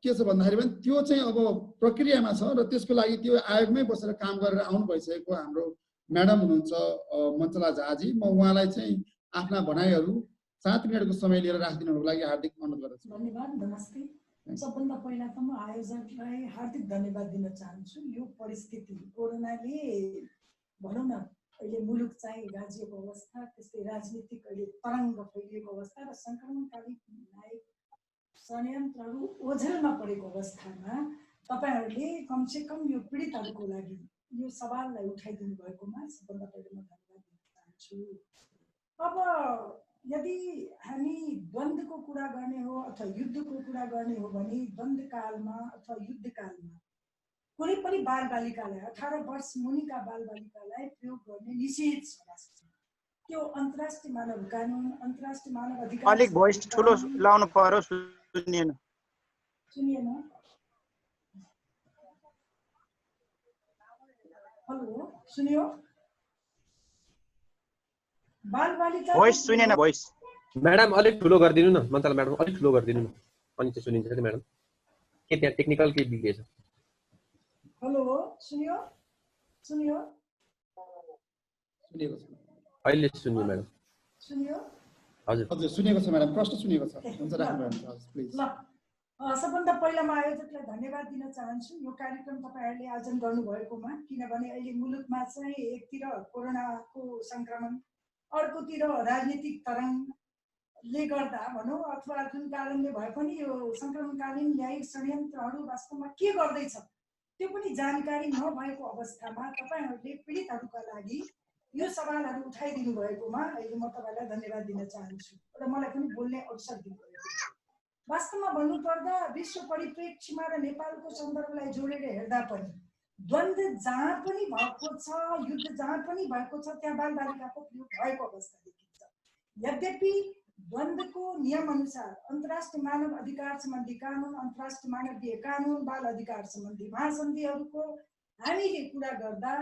के छ भन्दाखेरि पनि त्यो चाहिँ अब प्रक्रियामा छ र त्यसको लागि त्यो आयोगमै बसेर काम गरेर आउनु भइसकेको हाम्रो म्याडम हुनुहुन्छ मञ्चला झाजी। म उहाँलाई चाहिँ आफ्ना भनाइहरू 7 मिनटको समय लिएर राखिदिनुको लागि हार्दिक अनुरोध गर्दछु। धन्यवाद। नमस्ते। सबभन्दा पहिला त म आयोजकलाई हार्दिक धन्यवाद दिन चाहन्छु। यो परिस्थिति कोरोनाले भनौँ न अहिले मुलुक चाहिँ गाजिएको अवस्था, त्यस्तै राजनीतिक अहिले तरङ्ग फैलिएको अवस्था र सङ्क्रमणकालीन न्यायिक षड्यन्त्रहरू ओझेलमा परेको अवस्थामा तपाईहरूले कमसेकम यो पीडितहरूको लागि यो सवाललाई उठाइदिनु भएकोमा सबभन्दा पहिला म धन्यवाद दिन चाहन्छु। अब यदि हामी द्वन्द्वको कुरा गर्ने हो अथवा युद्धको कुरा गर्ने हो भने द्वन्द्वकालमा अथवा युद्धकालमा कुनै पनि बालबालिकालाई 18 वर्ष मुनिका बालबालिकालाई प्रयोग गर्ने निषेध छ राष्ट्रमा। त्यो अन्तर्राष्ट्रिय मानव कानुन, अन्तर्राष्ट्रिय मानव अधिकार। अलिक भोइस ठुलो लाउनु पर्यो, सुनिएन। हेलो, सुनियो? बालबालिका भोइस सुनेन। भोइस म्याडम अलिक ठुलो गरिदिनु न, मन्तला म्याडम अलिक ठुलो गरिदिनु न, अनि चाहिँ सुनिन्छ कि म्याडम? के त्यहाँ टेक्निकल के बिग्रेछ? हेलो, सुनियो? सुनियो? सुनिएको छ अहिले सुनियो म्याडम। सुनियो? हजुर हजुर सुनिएको छ म्याडम, प्रश्न सुनिएको छ। हुन्छ राख्नु प्लिज। ल, सबभन्दा पहिला म आयोजकलाई धन्यवाद दिन चाहन्छु यो कार्यक्रम तपाईहरुले आयोजन गर्नुभएकोमा। किनभने अहिले मुलुकमा चाहिँ एकतिर कोरोनाको संक्रमण, अर्कोतिर राजनीतिक तरङ्गले गर्दा भनौँ अथवा जुन कारणले भए पनि यो संक्रमणकालीन न्यायिक षड्यन्त्रहरू वास्तवमा के गर्दैछ त्यो पनि जानकारी नभएको अवस्थामा तपाईहरुले पीडितहरूका लागि यो सवालहरू उठाइदिनु भएकोमा अहिले म तपाईलाई धन्यवाद दिन चाहन्छु र मलाई पनि बोल्ने अवसर दिनुभएको। वास्तवमा भन्नुपर्दा विश्व परिप्रेक्ष्यमा र नेपालको सन्दर्भलाई जोडेर हेर्दा पनि द्वन्द्व जहाँ पनि भएको छ, युद्ध जहाँ पनि भएको छ त्यहाँ बालबालिकाको प्रयोग भएको अवस्था देखिन्छ। यद्यपि द्वन्द्वको नियम अनुसार अन्तर्राष्ट्रिय मानव अधिकार सम्बन्धी कानुन, अन्तर्राष्ट्रिय मानवीय कानुन, बाल अधिकार सम्बन्धी महासन्धिहरूको हामीले कुरा गर्दा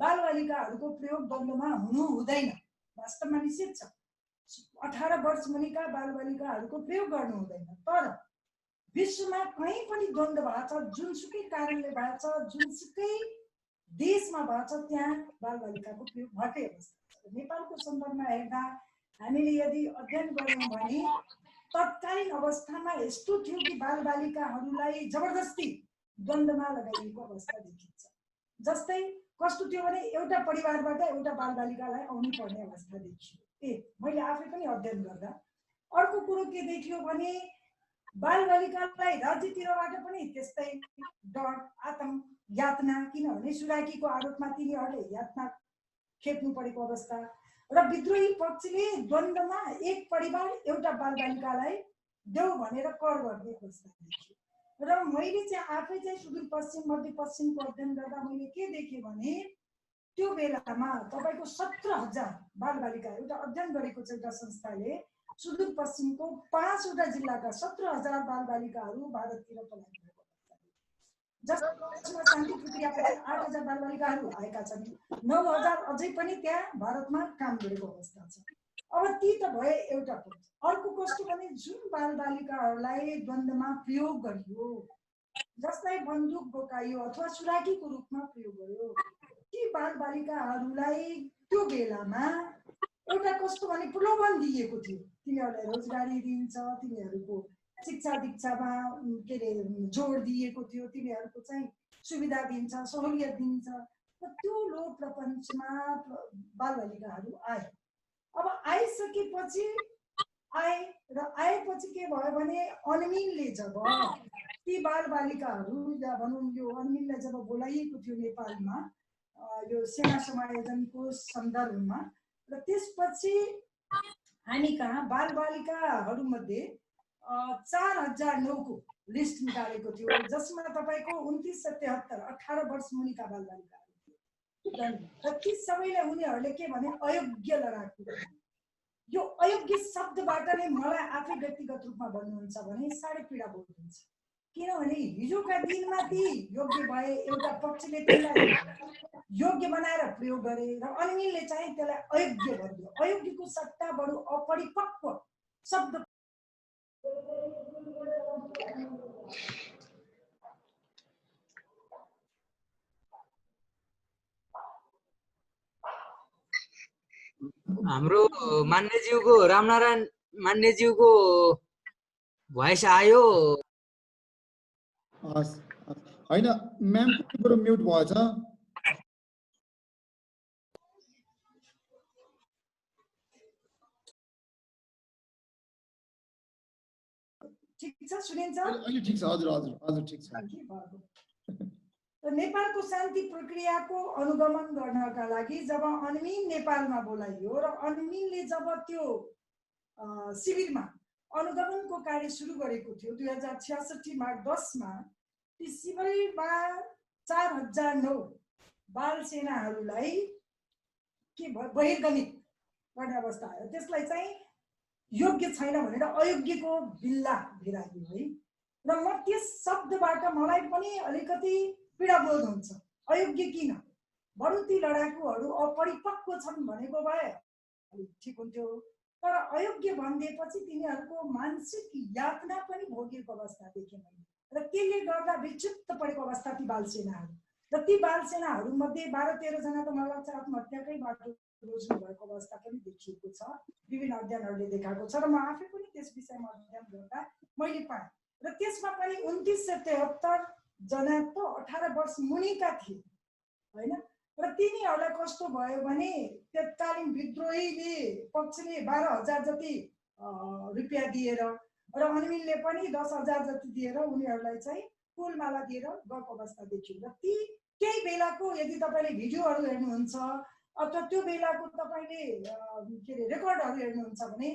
बालबालिकाहरूको प्रयोग द्वन्द्वमा हुनु हुँदैन, वास्तवमा निषेध छ। 18 वर्ष मुनिका बालबालिकाहरूको प्रयोग गर्नु हुँदैन। तर विश्वमा कहीँ पनि द्वन्द्व भएको छ, जुनसुकै कारणले भएको छ, जुनसुकै देशमा भएको छ त्यहाँ बालबालिकाको प्रयोग भएकै अवस्था छ। नेपालको सन्दर्भमा हेर्दा हामीले यदि अध्ययन गर्यौँ भने तत्कालीन अवस्थामा यस्तो थियो कि बालबालिकाहरूलाई जबरजस्ती द्वन्द्वमा लगाइएको अवस्था देखिन्छ। जस्तै कस्तो थियो भने एउटा परिवारबाट एउटा बालबालिकालाई आउनु पर्ने अवस्था देखियो। मैले आफै पनि अध्ययन गर्दा अर्को कुरो के देखियो भने बालबालिकालाई राज्यतिरबाट पनि त्यस्तै डर, आतंक, यातना, किनभने सुराकीको आरोपमा तिनीहरूले यातना खेप्नु परेको अवस्था र विद्रोही पक्षले द्वन्द्वमा एक परिवार एउटा बालबालिकालाई देऊ भनेर कर गर्ने अवस्था देखियो। र मैले चाहिँ आफै चाहिँ सुदूरपश्चिम मध्यपश्चिमको अध्ययन गर्दा मैले के देखेँ भने त्यो बेलामा तपाईको 17,000 बालबालिका, एउटा अध्ययन गरेको छ एउटा संस्थाले सुदूरपश्चिमको 5 वटा जिल्लाका 17,000 बालबालिकाहरू भारततिर पलायन भएको अवस्था, जसमा शान्ति प्रक्रियापछि 8,000 बालबालिकाहरू आएका छन्, 9,000 अझै पनि त्यहाँ भारतमा काम गरेको अवस्था छ। अब ती त भए एउटा पक्ष। अर्को कस्तो भने जुन बालबालिकाहरूलाई द्वन्द्वमा प्रयोग गरियो, जसलाई बन्दुक बोकाइयो अथवा सुराकीको रूपमा प्रयोग गर्यो, ती बालबालिकाहरूलाई त्यो बेलामा एउटा कस्तो भने प्रलोभन दिएको थियो। तिनीहरूलाई रोजगारी दिन्छ, तिनीहरूको शिक्षा दीक्षामा के अरे जोड दिएको थियो, तिनीहरूको चाहिँ सुविधा दिन्छ, सहुलियत दिन्छ। र त्यो लोभ प्रपञ्चमा बालबालिकाहरू आए। अब आइसकेपछि आएपछि के भयो भने अनमिलले जब ती बालबालिकाहरू भनौँ यो अनमिललाई जब बोलाइएको थियो नेपालमा यो सेना समायोजनको सन्दर्भमा, र त्यसपछि हामी कहाँ बालबालिकाहरूमध्ये 4,009 को लिस्ट निकालेको थियो, जसमा तपाईको 2973 18 वर्ष मुनिका बालबालिकाहरू थिए। र ती सबैलाई उनीहरूले के भने अयोग्य लडाकु, यो अयोग्य शब्दबाट नै मलाई आफै व्यक्तिगत रूपमा भन्नुहुन्छ भने साह्रै पीडा बोध हुन्छ। किनभने हिजोका दिनमा ती योग्य भए, एउटा पक्षले त्यसलाई योग्य बनाएर प्रयोग गरे र अन्यले चाहिँ त्यसलाई अयोग्य भन्यो। अयोग्यको सट्टा बरु अपरिपक्व शब्द हाम्रो मान्यज्यूको रामनारायण मान्यज्यूको भोइस आयो। होइन म्याम बरु म्युट भएछ। ठिक छ, सुनिन्छ? अहिले ठिक छ, हजुर हजुर हजुर ठिक छ। नेपालको शान्ति प्रक्रियाको अनुगमन गर्नका लागि जब अनमिन नेपालमा बोलाइयो र अनमिनले जब त्यो शिविरमा अनुगमनको कार्य सुरु गरेको थियो 2066 माघ 10 मा, ती शिविरमा 4009 बाल सेनाहरूलाई के बहिर्गमित गर्ने अवस्था आयो। त्यसलाई चाहिँ योग्य छैन भनेर अयोग्यको बिल्ला भिराइयो है। र म त्यस शब्दबाट मलाई पनि अलिकति पीडा बोध हुन्छ। अयोग्य किन? बरु ती लडाकुहरू अपरिपक्व छन् भनेको भए ठिक हुन्थ्यो। तर अयोग्य भनिदिएपछि तिनीहरूको मानसिक यातना पनि भोगेको अवस्था देखेँ मैले। र त्यसले गर्दा विक्षिप्त परेको अवस्था ती बाल सेनाहरू, र ती बाल सेनाहरू मध्ये 12-13 जना त मलाई लाग्छ आत्महत्याकै बाटो रोज्नु भएको अवस्था पनि देखिएको छ। विभिन्न अध्ययनहरूले देखाएको छ र म आफै पनि त्यस विषयमा अध्ययन गर्दा मैले पाएँ। र त्यसमा पनि 2973 जना त 18 वर्ष मुनिका थिए हैन। र तिनीहरूलाई कस्तो भयो भने तत्कालीन विद्रोहीले पक्षले 12,000 जति रुपियाँ दिएर र अनमिनले पनि 10,000 जति दिएर उनीहरूलाई चाहिँ फुलमाला दिएर गएको अवस्था देखियो। र ती त्यही बेलाको यदि तपाईँले भिडियोहरू हेर्नुहुन्छ अथवा त्यो बेलाको तपाईँले के अरे रेकर्डहरू हेर्नुहुन्छ भने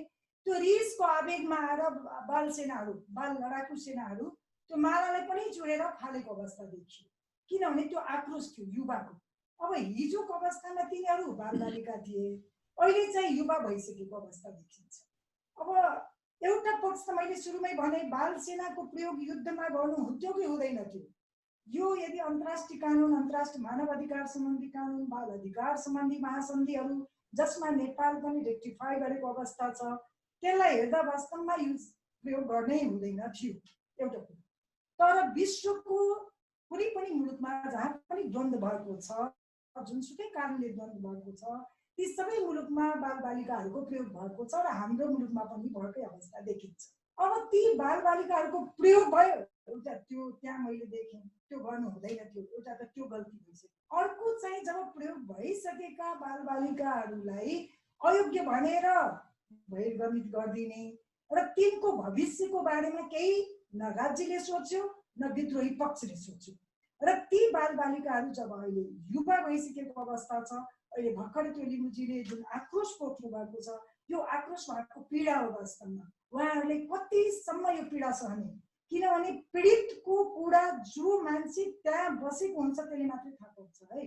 त्यो रिसको आवेगमा आएर बाल सेनाहरू, बाल लडाकु सेनाहरू त्यो मालालाई पनि चुरेर फालेको अवस्था देखियो। किनभने त्यो आक्रोश थियो युवाको। अब हिजोको अवस्थामा तिनीहरू बालबालिका थिए, अहिले चाहिँ युवा भइसकेको अवस्था देखिन्छ। अब एउटा पक्ष त मैले सुरुमै भने बाल सेनाको प्रयोग युद्धमा गर्नु हुन्थ्यो कि हुँदैन थियो। यो यदि अन्तर्राष्ट्रिय कानुन, अन्तर्राष्ट्रिय मानव अधिकार सम्बन्धी कानुन, बाल अधिकार सम्बन्धी महासन्धिहरू जसमा नेपाल पनि रेक्टिफाई गरेको अवस्था छ, त्यसलाई हेर्दा वास्तवमा युज प्रयोग गर्नै हुँदैन थियो एउटा कुरा। तर विश्वको कुनै पनि मुलुकमा जहाँ पनि द्वन्द्व भएको छ, जुनसुकै कारणले द्वन्द्व भएको छ, ती सबै मुलुकमा बालबालिकाहरूको प्रयोग भएको छ र हाम्रो मुलुकमा पनि भएकै अवस्था देखिन्छ। अब ती बालबालिकाहरूको प्रयोग भयो, एउटा त्यो त्यहाँ मैले देखेँ त्यो गर्नु हुँदैन थियो, एउटा त त्यो गल्ती भइसक्यो। अर्को चाहिँ जब प्रयोग भइसकेका बालबालिकाहरूलाई अयोग्य भनेर बहिर्गमित गरिदिने र तिनको भविष्यको बारेमा केही न राज्यले सोच्यो न विद्रोही पक्षले सोच्यो। र ती बालबालिकाहरू जब अहिले युवा भइसकेको अवस्था छ, अहिले भर्खरै त्यो लिम्बुजीले जुन आक्रोश पोख्नु भएको छ, यो आक्रोश उहाँको पीडा हो। वास्तवमा उहाँहरूले कतिसम्म यो पीडा सहने, किनभने पीडितको कुरा जो मान्छे त्यहाँ बसेको हुन्छ त्यसले मात्रै थाहा पाउँछ है।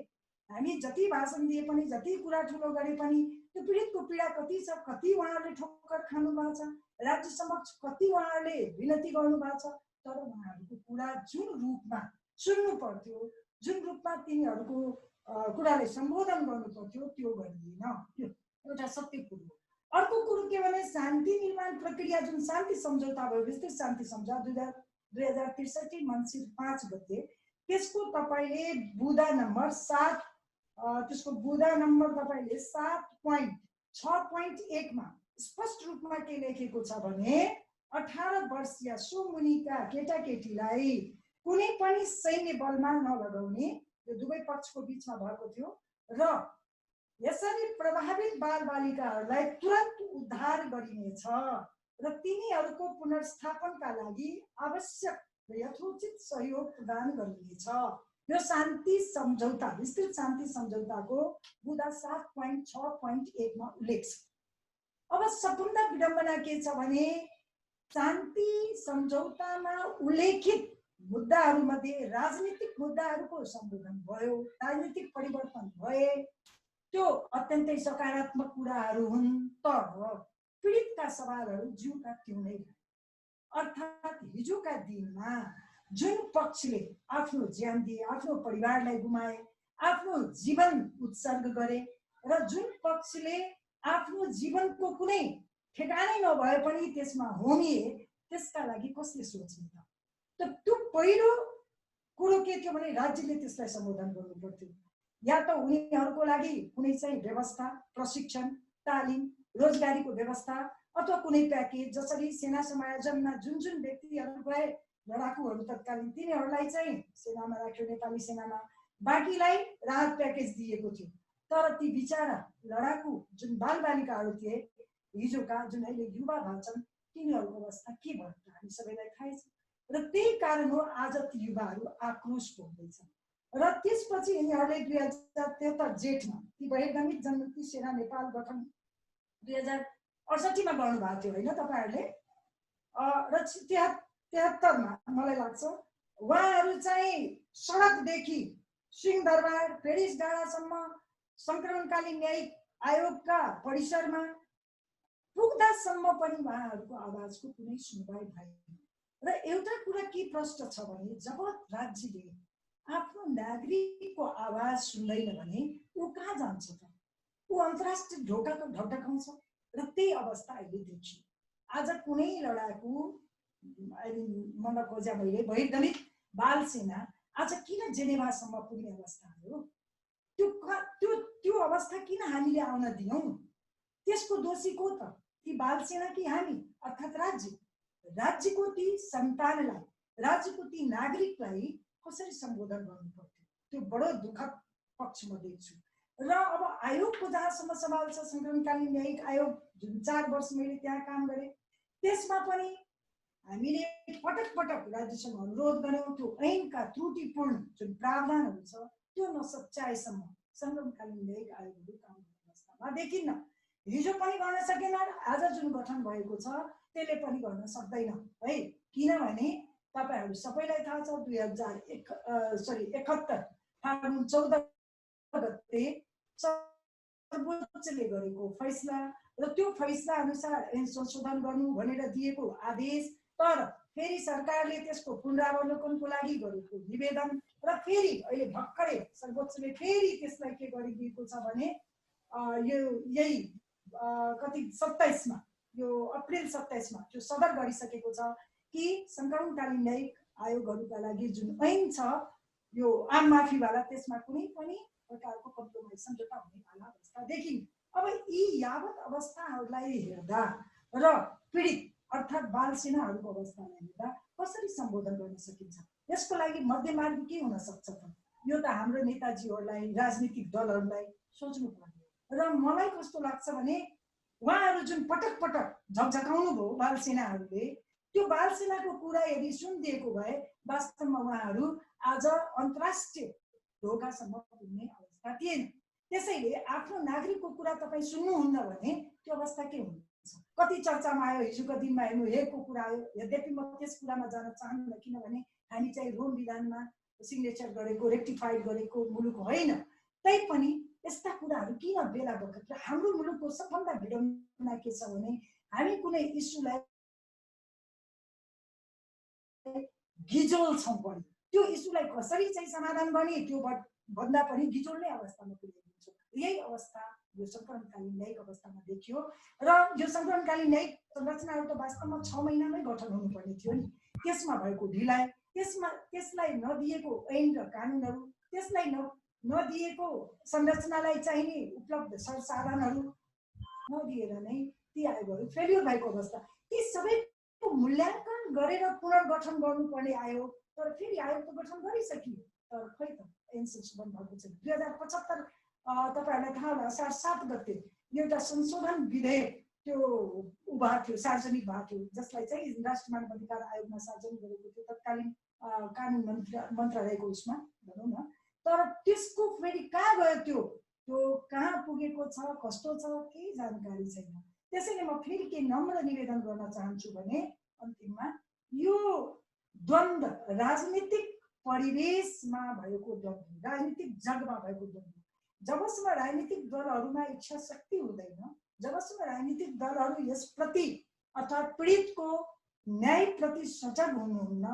हामी जति भाषण दिए पनि, जति कुरा ठुलो गरे पनि त्यो पीडितको पीडा कति छ, कति उहाँहरूले ठोक्कर खानु भएको छ, राज्य समक्ष कति उहाँहरूले विनती गर्नु भएको छ, तर उहाँहरूको कुरा जुन रूपमा सुन्नु पर्थ्यो, जुन रूपमा तिनीहरूको कुराले सम्बोधन गर्नु पर्थ्यो त्यो गरिएन। त्यो एउटा सत्य कुरो हो। अर्को कुरो के भने शान्ति निर्माण प्रक्रिया जुन शान्ति सम्झौता भयो, विस्तृत शान्ति सम्झौता 2063 मङ्सिर 5 गते, त्यसको तपाईँले बुँदा नम्बर 7, त्यसको बुँदा नम्बर तपाईँले 7.6.1 मा स्पष्ट रूपमा के लेखेको छ भने 18 वर्षीय सो मुनिका केटाकेटीलाई कुनै पनि सैन्य बलमा नलगाउने, यो दुवै पक्षको बीचमा भएको थियो। र यसरी प्रभावित बालबालिकाहरूलाई तुरन्त उद्धार गरिनेछ र तिनीहरूको पुनर्स्थापनका लागि आवश्यक यथोचित सहयोग प्रदान गरिनेछ। यो शान्ति सम्झौता, विस्तृत शान्ति सम्झौताको बुँदा 7.6.1 मा उल्लेख छ। अब सबभन्दा विडम्बना के छ भने शान्ति सम्झौतामा उल्लेखित मुद्दाहरू मध्ये राजनीतिक मुद्दाहरूको सम्बोधन भयो, राजनीतिक परिवर्तन भए, त्यो अत्यन्तै सकारात्मक कुराहरू हुन्। तर पीडितका सवालहरू जिउका त्यौँ नै रहे। अर्थात् हिजोका दिनमा जुन पक्षले आफ्नो ज्यान दिए, आफ्नो परिवारलाई गुमाए, आफ्नो जीवन उत्सर्ग गरे र जुन पक्षले आफ्नो जीवनको कुनै ठेगानै नभए पनि त्यसमा होमिए, त्यसका लागि कसले सोच्ने त? त्यो पहिलो कुरो के थियो भने राज्यले त्यसलाई सम्बोधन गर्नु पर्थ्यो। या त उनीहरूको लागि कुनै चाहिँ व्यवस्था, प्रशिक्षण, तालिम, रोजगारीको व्यवस्था अथवा कुनै प्याकेज, जसरी सेना समायोजनमा जुन जुन व्यक्तिहरू गए लडाकुहरू तत्कालीन, तिनीहरूलाई चाहिँ सेनामा राख्यो, नेपाली सेनामा, बाँकीलाई राहत प्याकेज दिएको थियो। तर ती बिचारा लडाकु जुन बालबालिकाहरू थिए हिजोका, जुन अहिले युवा भन्छन्, तिनीहरूको अवस्था के भयो त हामी सबैलाई थाहै छ। र त्यही कारण हो आज ती युवाहरू आक्रोश भोग्दैछन्। र त्यसपछि यिनीहरूले 2073 जेठमा ती बहिर्गमित जनमुक्ति सेना नेपाल गठन 2068 मा गर्नुभएको थियो होइन तपाईँहरूले? र 73 मा मलाई लाग्छ उहाँहरू चाहिँ सडकदेखि सिंहदरबार, पेरिस डाँडासम्म सङ्क्रमणकालीन न्यायिक आयोगका परिसरमा पुग्दासम्म पनि उहाँहरूको आवाजको कुनै सुनवाई भएन। र एउटा कुरा के प्रश्न छ भने जब राज्यले आफ्नो नागरिकको आवाज सुन्दैन भने ऊ कहाँ जान्छ त? ऊ अन्तर्राष्ट्रिय ढोकाको ढकढकाउँछ। र त्यही अवस्था अहिले देखियो। आज कुनै लडाकु अहिले मन खोज्या मैले बहिर्गमित बाल सेना आज किन जेनेभासम्म पुग्ने अवस्था आयो? त्यो अवस्था किन हामीले आउन दियौँ? त्यसको दोषी को त? ती बाल सेना कि हामी, अर्थात् राज्य? राज्यको ती सन्तानलाई, राज्यको ती नागरिकलाई कसरी सम्बोधन गर्नु पर्थ्यो? त्यो बडो दुःखद पक्ष म देख्छु। र अब आयोगको जहाँसम्म सवाल छ, सङ्क्रमणकालीन न्यायिक आयोग जुन 4 वर्ष मैले त्यहाँ काम गरेँ, त्यसमा पनि हामीले पटक पटक राज्यसँग अनुरोध गऱ्यौँ त्यो ऐनका त्रुटिपूर्ण जुन प्रावधानहरू छ त्यो नसच्याएसम्म सङ्क्रमणकालीन न्यायिक आयोगहरू काम गर्ने अवस्थामा देखिन्न। हिजो पनि गर्न सकेन, आज जुन गठन भएको छ त्यसले पनि गर्न सक्दैन है। किनभने तपाईहरु सबैलाई थाहा छ 2071 फागुन 14 गते सर्वोच्चले गरेको फैसला र त्यो फैसला अनुसार ऐन संशोधन गर्नु भनेर दिएको आदेश, तर फेरि सरकारले त्यसको पुनरावलोकनको लागि गरेको निवेदन र फेरि अहिले भर्खरै सर्वोच्चले फेरि त्यसलाई के गरिदिएको छ भने यो यही कति 27 मा, यो अप्रिल 27 मा त्यो सदर गरिसकेको छ कि सङ्क्रमणकालीन न्यायिक आयोगहरूका लागि जुन ऐन छ यो आम माफीवाला, त्यसमा कुनै पनि प्रकारको कम्प्रोमाइज सम्झौता हुनेवाला अवस्था देखिन्छ। अब यी यावत अवस्थाहरूलाई हेर्दा र पीडित अर्थात् बाल सेनाहरूको अवस्थालाई हेर्दा कसरी सम्बोधन गर्न सकिन्छ? यसको लागि मध्यमार्ग के हुन सक्छ त? यो त हाम्रो नेताजीहरूलाई, राजनीतिक दलहरूलाई सोच्नु पर्ने। र मलाई कस्तो लाग्छ भने उहाँहरू जुन पटक पटक झकझकाउनु भयो बाल सेनाहरूले, त्यो बाल सेनाको कुरा यदि सुनिदिएको भए वास्तवमा उहाँहरू आज अन्तर्राष्ट्रिय ढोकासम्म पुग्ने अवस्था थिएन। त्यसैले आफ्नो नागरिकको कुरा तपाईँ सुन्नुहुन्न भने त्यो अवस्था के हुन्छ? कति चर्चामा आयो हिजोको दिनमा, हेर्नु हेरको कुरा आयो। यद्यपि म त्यस कुरामा जान चाहन्न, किनभने हामी चाहिँ रोम विधानमा सिग्नेचर गरेको, रेक्टिफाइड गरेको मुलुक होइन। तैपनि यस्ता कुराहरू किन बेला बखत? हाम्रो मुलुकको सबभन्दा भिडम्बना के छ भने हामी कुनै इस्युलाई गिजोल छौँ पनि, त्यो इस्युलाई कसरी चाहिँ समाधान गर्ने त्यो भन्दा पनि गिजोल्ने अवस्थामा पुगिन्छ। यही अवस्था यो सङ्क्रमणकालीन न्यायिक अवस्थामा देखियो। र यो सङ्क्रमणकालीन न्यायिक संरचनाहरू त वास्तवमा 6 महिनामै गठन हुनुपर्ने थियो नि। त्यसमा भएको ढिलाइ, त्यसलाई नदिएको ऐन र कानुनहरू, त्यसलाई नदिएको संरचनालाई चाहिने उपलब्ध संसाधनहरू नदिएर नै ती आयोगहरू फेलियर भएको अवस्था। ती सबैको मूल्याङ्कन गरेर पुनर्गठन गर्नुपर्ने आयोग, तर फेरि आयोग त गठन गरिसकियो, तर खै त ऐन संशोधन भएको छैन। 2075 तपाईहरुलाई थाहा होला 7 गते एउटा संशोधन विधेयक त्यो भएको थियो, सार्वजनिक भएको थियो, जसलाई चाहिँ राष्ट्रिय मानव अधिकार आयोगमा सार्वजनिक गरेको थियो तत्कालीन कानुन मन्त्रालयको उसमा भनौँ न। तर त्यसको फेरि कहाँ गयो त्यो कहाँ पुगेको छ, कस्तो छ, केही जानकारी छैन। त्यसैले म फेरि के नम्र निवेदन गर्न चाहन्छु भने अन्तिममा यो द्वन्द्व राजनीतिक परिवेशमा भएको द्वन्द्व, राजनीतिक जगमा भएको द्वन्द्व, जबसम्म राजनीतिक दलहरूमा इच्छा शक्ति हुँदैन जबसम्म राजनीतिक दलहरू यसप्रति अर्थात् पीडितको न्यायप्रति सजग हुनुहुन्न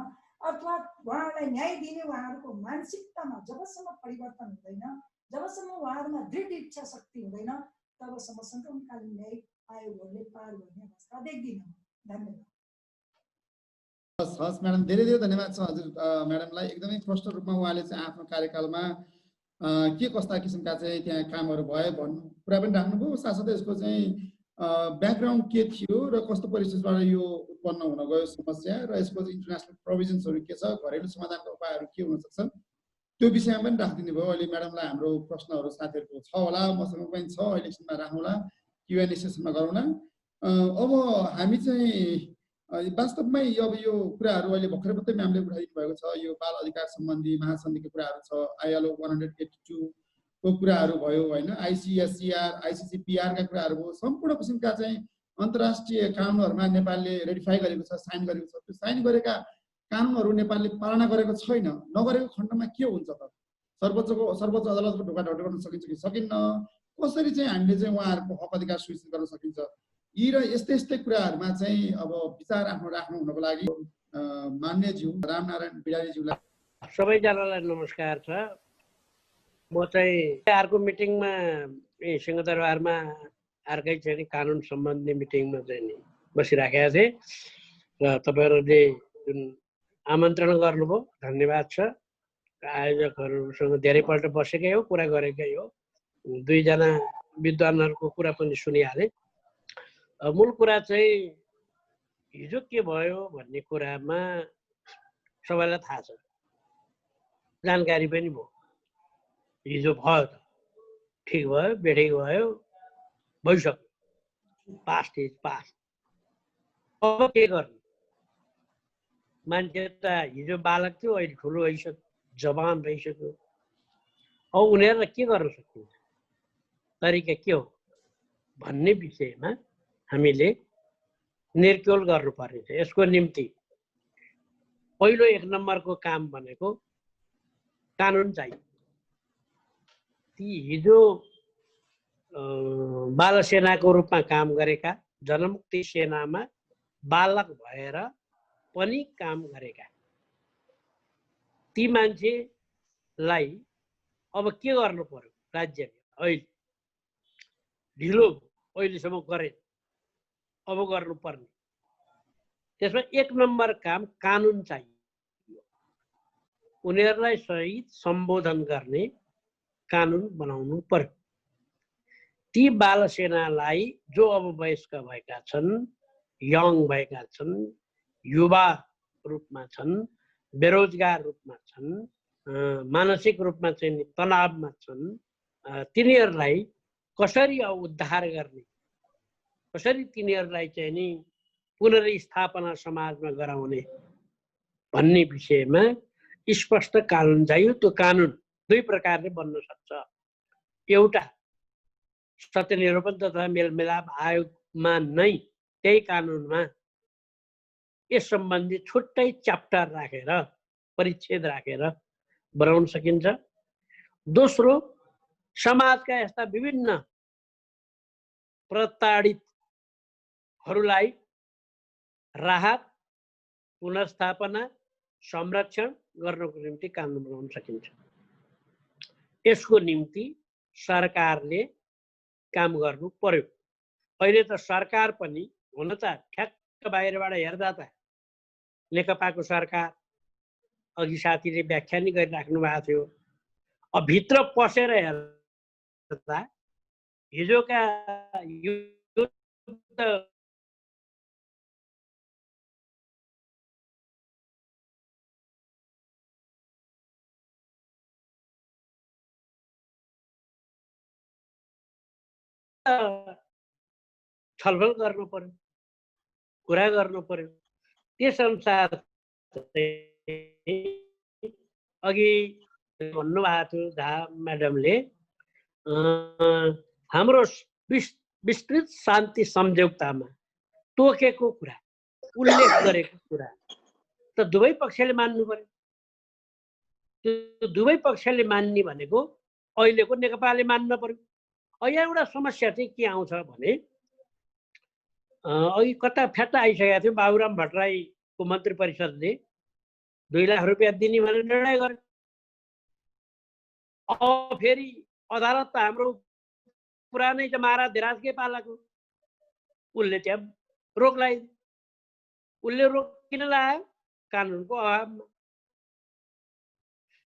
अथवा उहाँहरूलाई न्याय दिने उहाँहरूको मानसिकतामा जबसम्म परिवर्तन हुँदैन, जबसम्म उहाँहरूमा दृढ इच्छा शक्ति हुँदैन, तबसम्म सङ्कलनकालीन न्याय आयोगहरूले पार गर्ने अवस्था देख्दिनँ। धन्यवाद। हस् म्याडम, धेरै धेरै धन्यवाद छ हजुर म्याडमलाई। एकदमै स्पष्ट रूपमा उहाँले चाहिँ आफ्नो कार्यकालमा के कस्ता किसिमका चाहिँ त्यहाँ कामहरू भयो भन्नु कुरा पनि राख्नुभयो। साथसाथै यसको चाहिँ ब्याकग्राउन्ड के थियो र कस्तो परिस्थितिबाट यो उत्पन्न हुन गयो समस्या र यसको इन्टरनेसनल प्रोभिजन्सहरू के छ, घरेलु समाधानका उपायहरू के हुन सक्छन्, त्यो विषयमा पनि राखिदिनु भयो। अहिले म्याडमलाई हाम्रो प्रश्नहरू साथीहरूको छ होला, मसँग पनि छ, अहिले एकछिनमा राखौँला, Q&A सेसनमा गरौँला। अब हामी चाहिँ वास्तवमै अब यो कुराहरू अहिले भर्खरै मात्रै म्यामले उठाइदिनु भएको छ, यो बाल अधिकार सम्बन्धी महासन्धिको कुराहरू छ, ILO 182 को कुराहरू भयो होइन, ICSCR ICCPR का कुराहरू भयो, सम्पूर्ण किसिमका चाहिँ अन्तर्राष्ट्रिय कानुनहरूमा नेपालले रेटिफाई गरेको छ, साइन गरेको छ। त्यो साइन गरेका कानुनहरू नेपालले पालना गरेको छैन, नगरेको खण्डमा के हुन्छ त? सर्वोच्च अदालतको ढोका ढोका गर्न सकिन्छ कि सकिन्न? कसरी चाहिँ हामीले चाहिँ उहाँहरूको हक अधिकार सुनिश्चित गर्न सकिन्छ? यी र यस्तै यस्तै कुराहरूमा चाहिँ अब विचार आफ्नो राख्नु हुनको लागि मान्यज्यू रामनारायण बिडारीज्यूलाई सबैजनालाई नमस्कार छ। म चाहिँ अर्को मिटिङमा सिंहदरबारमा अर्कै चाहिँ कानुन सम्बन्धी मिटिङमा चाहिँ नि बसिराखेका थिएँ र तपाईँहरूले जुन आमन्त्रण गर्नुभयो धन्यवाद छ। आयोजकहरूसँग धेरैपल्ट बसेकै हो, कुरा गरेकै हो, दुईजना विद्वानहरूको कुरा पनि सुनिहालेँ। मूल कुरा चाहिँ हिजो के भयो भन्ने कुरामा सबैलाई थाहा छ, जानकारी पनि भयो। हिजो भयो त ठिक भयो, बेठिक भयो, भइसक्यो, पास्ट इज पास्ट। अब के गर्ने? मान्छे त हिजो बालक थियो, अहिले ठुलो भइसक्यो, जवान भइसक्यो। अब उनीहरूलाई के गर्न सकिन्छ, तरिका के हो भन्ने विषयमा हामीले निर्क्योल गर्नुपर्ने छ। यसको निम्ति पहिलो 1 नम्बरको काम भनेको कानुन चाहियो। ती हिजो बाल सेनाको रूपमा काम गरेका, जनमुक्ति सेनामा बालक भएर पनि काम गरेका ती मान्छेलाई अब के गर्नु पर्यो? राज्यले अहिले ढिलो अहिलेसम्म गरे, अब गर्नुपर्ने। त्यसमा 1 नम्बर काम कानुन चाहियो। उनीहरूलाई सही सम्बोधन गर्ने कानुन बनाउनु पर्यो। ती बाल सेनालाई जो अब वयस्क भएका छन्, यङ भएका छन्, युवा रूपमा छन्, बेरोजगार रूपमा छन्, मानसिक रूपमा चाहिँ तनावमा छन्, तिनीहरूलाई कसरी उद्धार गर्ने, कसरी तिनीहरूलाई चाहिँ नि पुनर्स्थापना समाजमा गराउने भन्ने विषयमा स्पष्ट कानुन चाहियो। त्यो कानुन 2 प्रकारले बन्न सक्छ। एउटा सत्यनिरूपण तथा मेलमिलाप आयोगमा नै त्यही कानुनमा यस सम्बन्धी छुट्टै च्याप्टर राखेर, परिच्छेद राखेर बनाउन सकिन्छ। दोस्रो, समाजका यस्ता विभिन्न प्रताडितहरूलाई राहत, पुनर्स्थापना, संरक्षण गर्नको निम्ति कानुन बनाउन सकिन्छ। यसको निम्ति सरकारले काम गर्नु पर्यो। अहिले त सरकार पनि हुन त ठ्याक्क बाहिरबाट हेर्दा त नेकपाको सरकार, अघि साथीले व्याख्या नि गरिराख्नु भएको थियो। अब भित्र पसेर हेर्दा हिजोका युद्ध छलफल गर्नु पर्यो, कुरा गर्नु पर्यो। त्यस अनुसार अघि भन्नुभएको थियो झा म्याडमले, हाम्रो विस्तृत शान्ति सम्झौतामा तोकेको कुरा, उल्लेख गरेको कुरा त दुवै पक्षले मान्नु पर्यो। त्यो दुवै पक्षले मान्ने भनेको अहिलेको नेकपाले मान्न पर्यो। यहाँ एउटा समस्या चाहिँ के आउँछ भने अघि कता फ्याट्ट आइसकेको थियो बाबुराम भट्टराईको मन्त्री परिषदले 2 लाख रुपियाँ दिने भनेर निर्णय गर्यो। अब फेरि अदालत त हाम्रो पुरानै त महाराज धिराजकै पालाको, उसले त्यहाँ रोक लगाइदियो। उसले रोक किन लगायो? कानुनको अभावमा।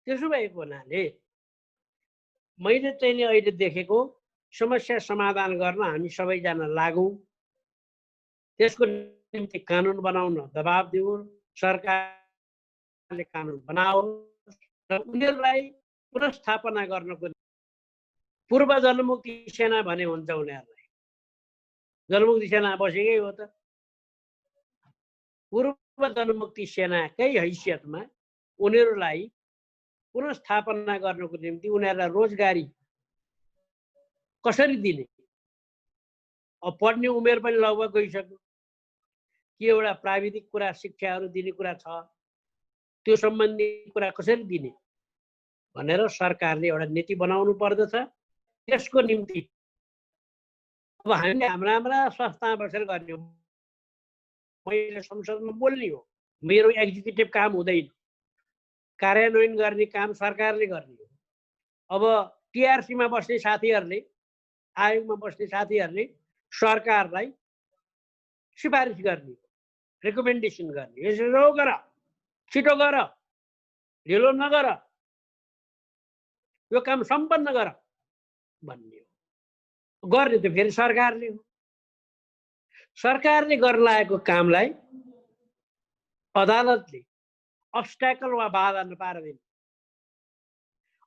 त्यसो भएको हुनाले मैले चाहिँ नि अहिले देखेको समस्या समाधान गर्न हामी सबैजना लागौँ, त्यसको निम्ति कानुन बनाउन दबाब दिउँ, सरकारले कानुन बनाओस् र उनीहरूलाई पुनर्स्थापना गर्नको पूर्व जनमुक्ति सेना भने हुन्छ उनीहरूलाई। जनमुक्ति सेना बसेकै हो त। पूर्व जनमुक्ति सेनाकै हैसियतमा उनीहरूलाई पुनर्स्थापना गर्नको निम्ति उनीहरूलाई रोजगारी कसरी दिने? अब पढ्ने उमेर पनि लगभग गइसक्यो, के एउटा प्राविधिक कुरा शिक्षाहरू दिने कुरा छ, त्यो सम्बन्धी कुरा कसरी दिने भनेर सरकारले एउटा नीति बनाउनु पर्दछ। त्यसको निम्ति अब हामीले हाम्रा संस्थामा बसेर गर्ने हो, मैले संसदमा बोल्ने हो, मेरो एक्जिक्युटिभ काम हुँदैन, कार्यान्वयन गर्ने काम सरकारले गर्ने हो। अब टिआरसीमा बस्ने साथीहरूले, आयोगमा बस्ने साथीहरूले सरकारलाई सिफारिस गर्ने, रेकमेन्डेसन गर्ने, यसो गर, छिटो गर, ढिलो नगर, यो काम सम्पन्न गर भन्ने हो। गर्ने त फेरि सरकारले हो। सरकारले गर्न लागेको कामलाई अदालतले अब्स्ट्याकल वा बाधा नपारेर दिने।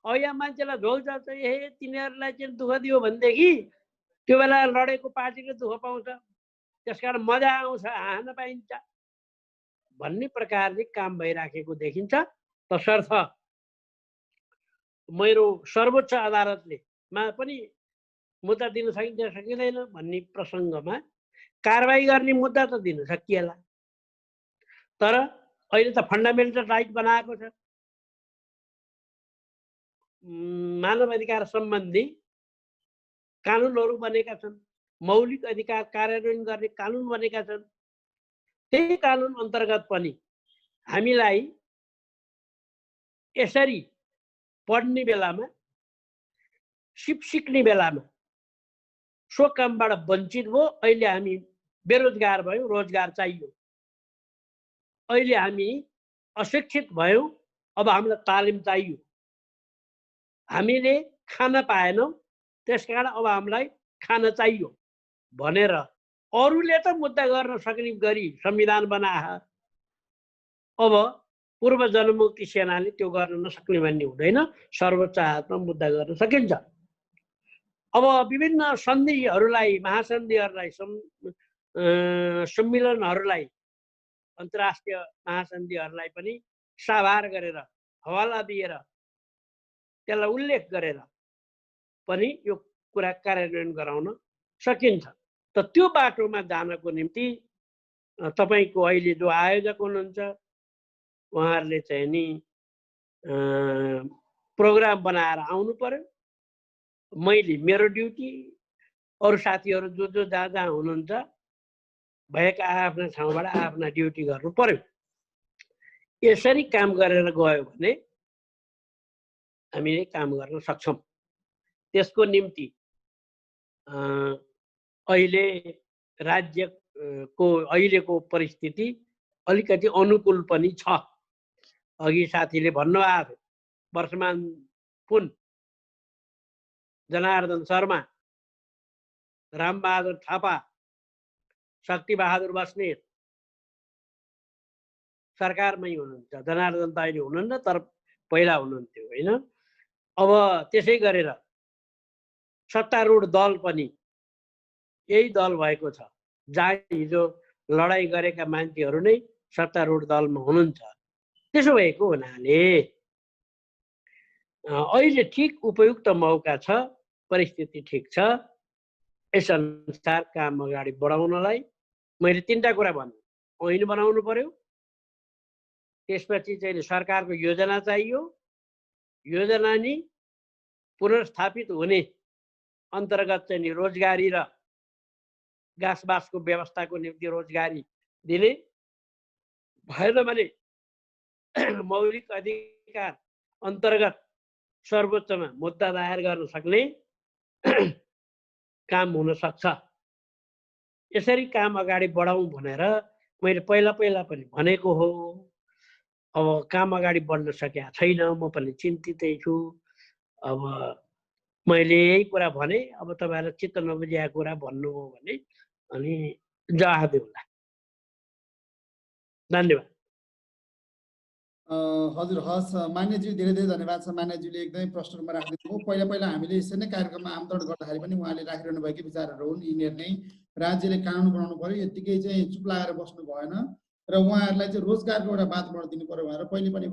अब यहाँ मान्छेलाई झोल चल्छ, ए तिनीहरूलाई चाहिँ दुःख दियो भनेदेखि त्यो बेला लडेको पार्टीले दुःख पाउँछ, त्यसकारण मजा आउँछ, हान्न पाइन्छ भन्ने प्रकारले काम भइराखेको देखिन्छ। तसर्थ मेरो सर्वोच्च अदालतले मा पनि मुद्दा दिन सकिन्छ सकिँदैन भन्ने प्रसङ्गमा कारबाही गर्ने मुद्दा त दिन सकिएला, तर अहिले त फन्डामेन्टल राइट बनाएको छ। मानव अधिकार सम्बन्धी कानुनहरू बनेका छन्, मौलिक अधिकार कार्यान्वयन गर्ने कानुन बनेका छन्। त्यही कानुन अन्तर्गत पनि हामीलाई यसरी पढ्ने बेलामा, सिप सिक्ने बेलामा सो कामबाट वञ्चित भयो। अहिले हामी बेरोजगार भयौँ, रोजगार चाहियो। अहिले हामी अशिक्षित भयौँ, अब हामीलाई तालिम चाहियो। हामीले खान पाएनौँ, त्यसकारण अब हामीलाई खान चाहियो भनेर अरूले त मुद्दा गर्न सक्ने गरी संविधान बनाए। अब पूर्व जनमुक्ति सेनाले त्यो गर्न नसक्ने भन्ने हुँदैन, सर्वोच्च अदालतमा मुद्दा गर्न सकिन्छ। अब विभिन्न सन्धिहरूलाई, महासन्धिहरूलाई, सम्मेलनहरूलाई, अन्तर्राष्ट्रिय महासन्धिहरूलाई पनि साभार गरेर, हवाला दिएर, त्यसलाई उल्लेख गरेर पनि यो कुरा कार्यान्वयन गराउन सकिन्छ। त त्यो बाटोमा जानको निम्ति तपाईको अहिले जो आयोजक हुनुहुन्छ उहाँहरूले चाहिँ नि प्रोग्राम बनाएर आउनु पर्यो। मैले मेरो ड्युटी, अरू साथीहरू जो जो जहाँ जहाँ हुनुहुन्छ भएका आफ्ना ठाउँबाट आफ्ना ड्युटी गर्नु पर्यो। यसरी काम गरेर गयो भने हामीले काम गर्न सक्छौँ। त्यसको निम्ति अहिले राज्यको अहिलेको परिस्थिति अलिकति अनुकूल पनि छ। अघि साथीले भन्नुभएको थियो, वर्षमान पुन, जनार्दन शर्मा, रामबहादुर थापा, शक्तिबहादुर बस्नेत सरकारमै हुनुहुन्छ। जनार्दन त अहिले हुनुहुन्न, तर पहिला हुनुहुन्थ्यो होइन। अब त्यसै गरेर सत्तारूढ दल पनि यही दल भएको छ, जहाँ हिजो लडाइँ गरेका मान्छेहरू नै सत्तारूढ दलमा हुनुहुन्छ। त्यसो भएको हुनाले अहिले ठिक उपयुक्त मौका छ, परिस्थिति ठिक छ। यस अनुसार काम अगाडि बढाउनलाई मैले 3टा कुरा भने, ऐन बनाउनु पर्यो, त्यसपछि चाहिँ सरकारको योजना चाहियो, योजना नि पुनर्स्थापित हुने अन्तर्गत चाहिँ रोजगारी र घाँसबासको व्यवस्थाको निम्ति रोजगारी दिने, भएन भने मौलिक अधिकार अन्तर्गत सर्वोच्चमा मुद्दा दायर गर्न सक्ने काम हुन सक्छ। यसरी काम अगाडि बढाउँ भनेर मैले पहिला पनि भनेको हो। अब काम अगाडि बढ्न सकेको छैन, म पनि चिन्तितै छु। अब मैले यही कुरा भने, अब तपाईँहरूलाई चित्त नबुझेको कुरा भन्नुभयो भने अनि जवाफ देऊला। धन्यवाद। हजुर, हस् मान्यज्यू, धेरै धेरै धन्यवाद छ। मान्यज्यूले एकदमै प्रश्न रूपमा राखिदिनु भयो। पहिला हामीले यसरी नै कार्यक्रममा आमन्त्रण गर्दाखेरि पनि उहाँले राखिरहनु भएकै विचारहरू हुन्। यिनीहरू नै राज्यले कानुन बनाउनु पर्यो, यत्तिकै चाहिँ चुप लागेर बस्नु भएन र उहाँहरूलाई चाहिँ रोजगारको एउटा वातावरण दिनु पर्यो भनेर पहिले पनि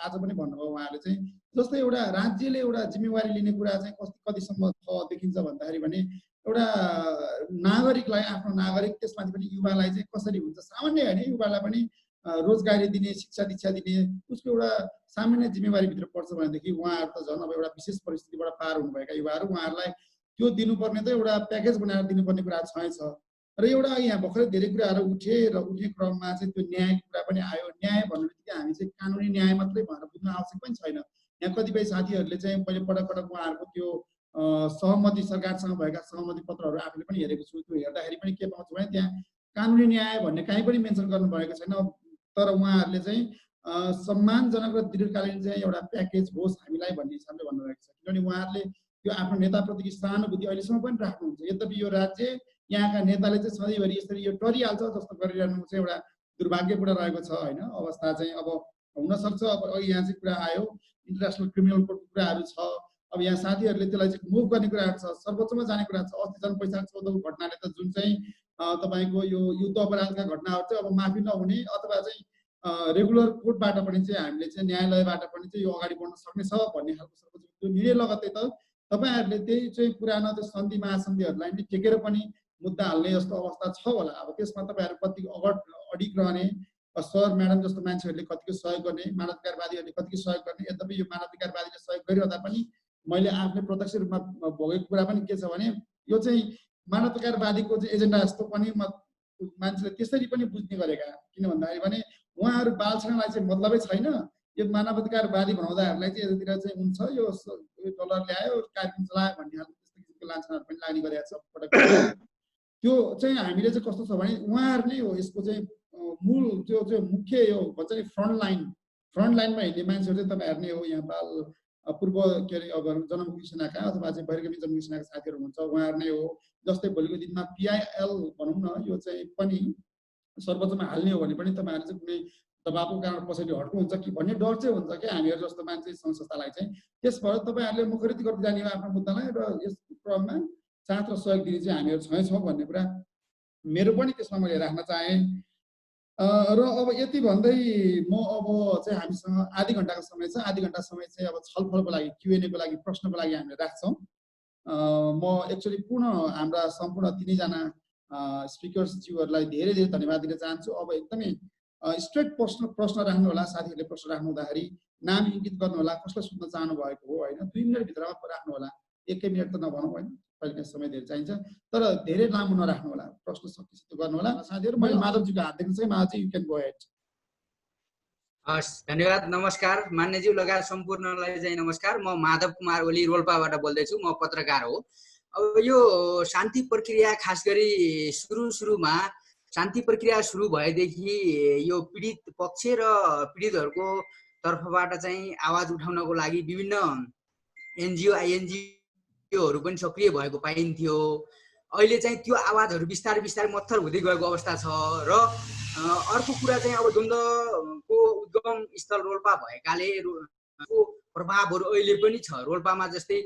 आज पनि भन्नुभयो उहाँले चाहिँ। जस्तै एउटा राज्यले एउटा जिम्मेवारी लिने कुरा चाहिँ कतिसम्म देखिन्छ भन्दाखेरि भने एउटा नागरिकलाई, आफ्नो नागरिक, त्यसमाथि पनि युवालाई चाहिँ कसरी हुन्छ, सामान्य होइन, युवालाई पनि रोजगारी दिने, शिक्षा दीक्षा दिने, उसको एउटा सामान्य जिम्मेवारीभित्र पर्छ भनेदेखि उहाँहरू त झन् अब एउटा विशेष परिस्थितिबाट पार हुनुभएका युवाहरू, उहाँहरूलाई त्यो दिनुपर्ने त एउटा प्याकेज बनाएर दिनुपर्ने कुरा छैछ। र एउटा यहाँ भर्खरै धेरै कुराहरू उठे र उठ्ने क्रममा चाहिँ त्यो न्यायको कुरा पनि आयो। न्याय भन्ने बित्तिकै हामी चाहिँ कानुनी न्याय मात्रै भनेर बुझ्न आवश्यक पनि छैन। यहाँ कतिपय साथीहरूले चाहिँ पहिले पटक उहाँहरूको त्यो सहमति, सरकारसँग भएका सहमति पत्रहरू आफूले पनि हेरेको छु। त्यो हेर्दाखेरि पनि के पाउँछ भने त्यहाँ कानुनी न्याय भन्ने कहीँ पनि मेन्सन गर्नु भएको छैन। तर उहाँहरूले चाहिँ सम्मानजनक र दीर्घकालीन चाहिँ एउटा प्याकेज होस् हामीलाई भन्ने हिसाबले भन्नुभएको छ। किनभने उहाँहरूले त्यो आफ्नो नेताप्रति सहानुभूति अहिलेसम्म पनि राख्नुहुन्छ। यद्यपि यो राज्य, यहाँका नेताले चाहिँ सधैँभरि यसरी यो डरिहाल्छ जस्तो गरिरहनु चाहिँ एउटा दुर्भाग्यपूर्ण रहेको छ होइन अवस्था चाहिँ। अब हुनसक्छ अब यहाँ चाहिँ कुरा आयो, इन्टरनेसनल क्रिमिनल कोर्टको कुराहरू छ। अब यहाँ साथीहरूले त्यसलाई चाहिँ मुभ गर्ने कुराहरू छ, सर्वोच्चमा जाने कुरा छ। अस्ति झन् वैशाख 14 को घटनाले त जुन चाहिँ तपाईँको यो युद्ध अपराधका घटनाहरू चाहिँ अब माफी नहुने अथवा चाहिँ रेगुलर कोर्टबाट पनि चाहिँ हामीले चाहिँ न्यायालयबाट पनि चाहिँ यो अगाडि बढ्न सक्ने छ भन्ने खालको सर्वोच्चको त्यो निर्णय लगत्तै त तपाईँहरूले त्यही चाहिँ पुरानो त्यो सन्धि महासन्धिहरूलाई नै टेकेर पनि मुद्दा हाल्ने जस्तो अवस्था छ होला। अब त्यसमा तपाईँहरू कति अडिग रहने, सर म्याडम जस्तो मान्छेहरूले कतिको सहयोग गर्ने, मानवाधिकारवादीहरूले कतिको सहयोग गर्ने। यद्यपि यो मानवाधिकारवादीले सहयोग गरिरहँदा पनि मैले आफ्नै प्रत्यक्ष रूपमा भोगेको कुरा पनि के छ भने यो चाहिँ मानवाधिकारवादीको चाहिँ एजेन्डा जस्तो पनि मान्छेले त्यसरी पनि बुझ्ने गरेका। किन भन्दाखेरि भने उहाँहरू बालछालाई चाहिँ मतलबै छैन, यो मानवाधिकारवादी बनाउँदाहरूलाई चाहिँ यतातिर चाहिँ हुन्छ, यो डलर ल्यायो, कार्यक्रम चलायो भन्ने खालको त्यस्तो किसिमको लान्छनाहरू पनि लाग्ने गरेका छ पटक। त्यो चाहिँ हामीले चाहिँ कस्तो छ भने उहाँहरू नै हो यसको चाहिँ मूल त्यो चाहिँ मुख्य यो भन्छ नि फ्रन्ट लाइनमा हिँड्ने मान्छेहरू चाहिँ तपाईँहरू नै हो। यहाँ बाल पूर्व के अरे अब जनमुखी सेनाका अथवा चाहिँ बहिर्गमी जनमुखी सेनाका साथीहरू हुनुहुन्छ, उहाँहरू नै हो। जस्तै भोलिको दिनमा PIL भनौँ न, यो चाहिँ पनि सर्वोच्चमा हाल्ने हो भने पनि तपाईँहरूले चाहिँ कुनै दबावको कारण कसैले हट्नुहुन्छ कि भन्ने डर चाहिँ हुन्छ क्या हामीहरू जस्तो मान्छे सङ्घ संस्थालाई चाहिँ। त्यसबाट तपाईँहरूले मुखरित गर्दै जाने हो आफ्नो मुद्दालाई र यस क्रममा साथ र सहयोग दिने चाहिँ हामीहरू छैछौँ भन्ने कुरा मेरो पनि त्यसमा मैले राख्न चाहेँ। र अब यति भन्दै म अब चाहिँ हामीसँग आधी घन्टाको समय छ। आधी घन्टा समय चाहिँ अब छलफलको लागि, Q&A को लागि, प्रश्नको लागि हामीले राख्छौँ। म एक्चुअली हाम्रा सम्पूर्ण तिनैजना स्पिकर्सज्यूहरूलाई धेरै धेरै धन्यवाद दिन चाहन्छु। अब एकदमै स्ट्रेट प्रश्न राख्नु होला, साथीहरूले प्रश्न राख्नु हुँदाखेरि नाम इङ्गित गर्नु होला, कसलाई सोध्न चाहनु भएको हो होइन, 2 मिनटभित्रमा राख्नु होला। 1 मिनट त नभनौँ होइन, कहिले समय धेरै चाहिन्छ, तर धेरै लामो नराख्नु होला, प्रश्न सकिसित गर्नु होला। साथीहरू मैले माधवजीको हात देख्न चाहिँ Madhavji you can go head. हस्, धन्यवाद। नमस्कार मान्यज्यू लगायत सम्पूर्णलाई चाहिँ नमस्कार। म माधव कुमार ओली रोल्पाबाट बोल्दैछु, म पत्रकार हो। अब यो शान्ति प्रक्रिया खास गरी सुरुमा शान्ति प्रक्रिया सुरु भएदेखि यो पीडित पक्ष र पीडितहरूको तर्फबाट चाहिँ आवाज उठाउनको लागि विभिन्न NGO INGOहरू पनि सक्रिय भएको पाइन्थ्यो। अहिले चाहिँ त्यो आवाजहरू बिस्तारै मत्थर हुँदै गएको अवस्था छ। र अर्को कुरा चाहिँ अब द्वन्द्वको उद्गम स्थल रोल्पा भएकाले प्रभावहरू अहिले पनि छ। रोल्पामा जस्तै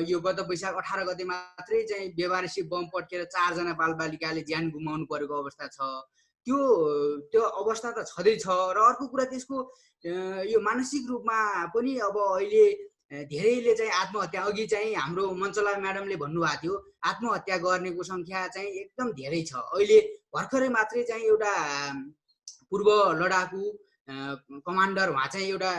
यो गत वैशाख 18 गते मात्रै चाहिँ बेवारेसी बम पड्केर 4 जना बालबालिकाले ज्यान गुमाउनु परेको अवस्था छ। त्यो अवस्था त छँदै छ। र अर्को कुरा त्यसको यो मानसिक रूपमा पनि अब अहिले धेरैले चाहिँ आत्महत्या, अघि चाहिँ हाम्रो मञ्चला म्याडमले भन्नुभएको थियो आत्महत्या गर्नेको सङ्ख्या चाहिँ एकदम धेरै छ। अहिले भर्खरै मात्रै चाहिँ एउटा पूर्व लडाकु कमान्डर, उहाँ चाहिँ एउटा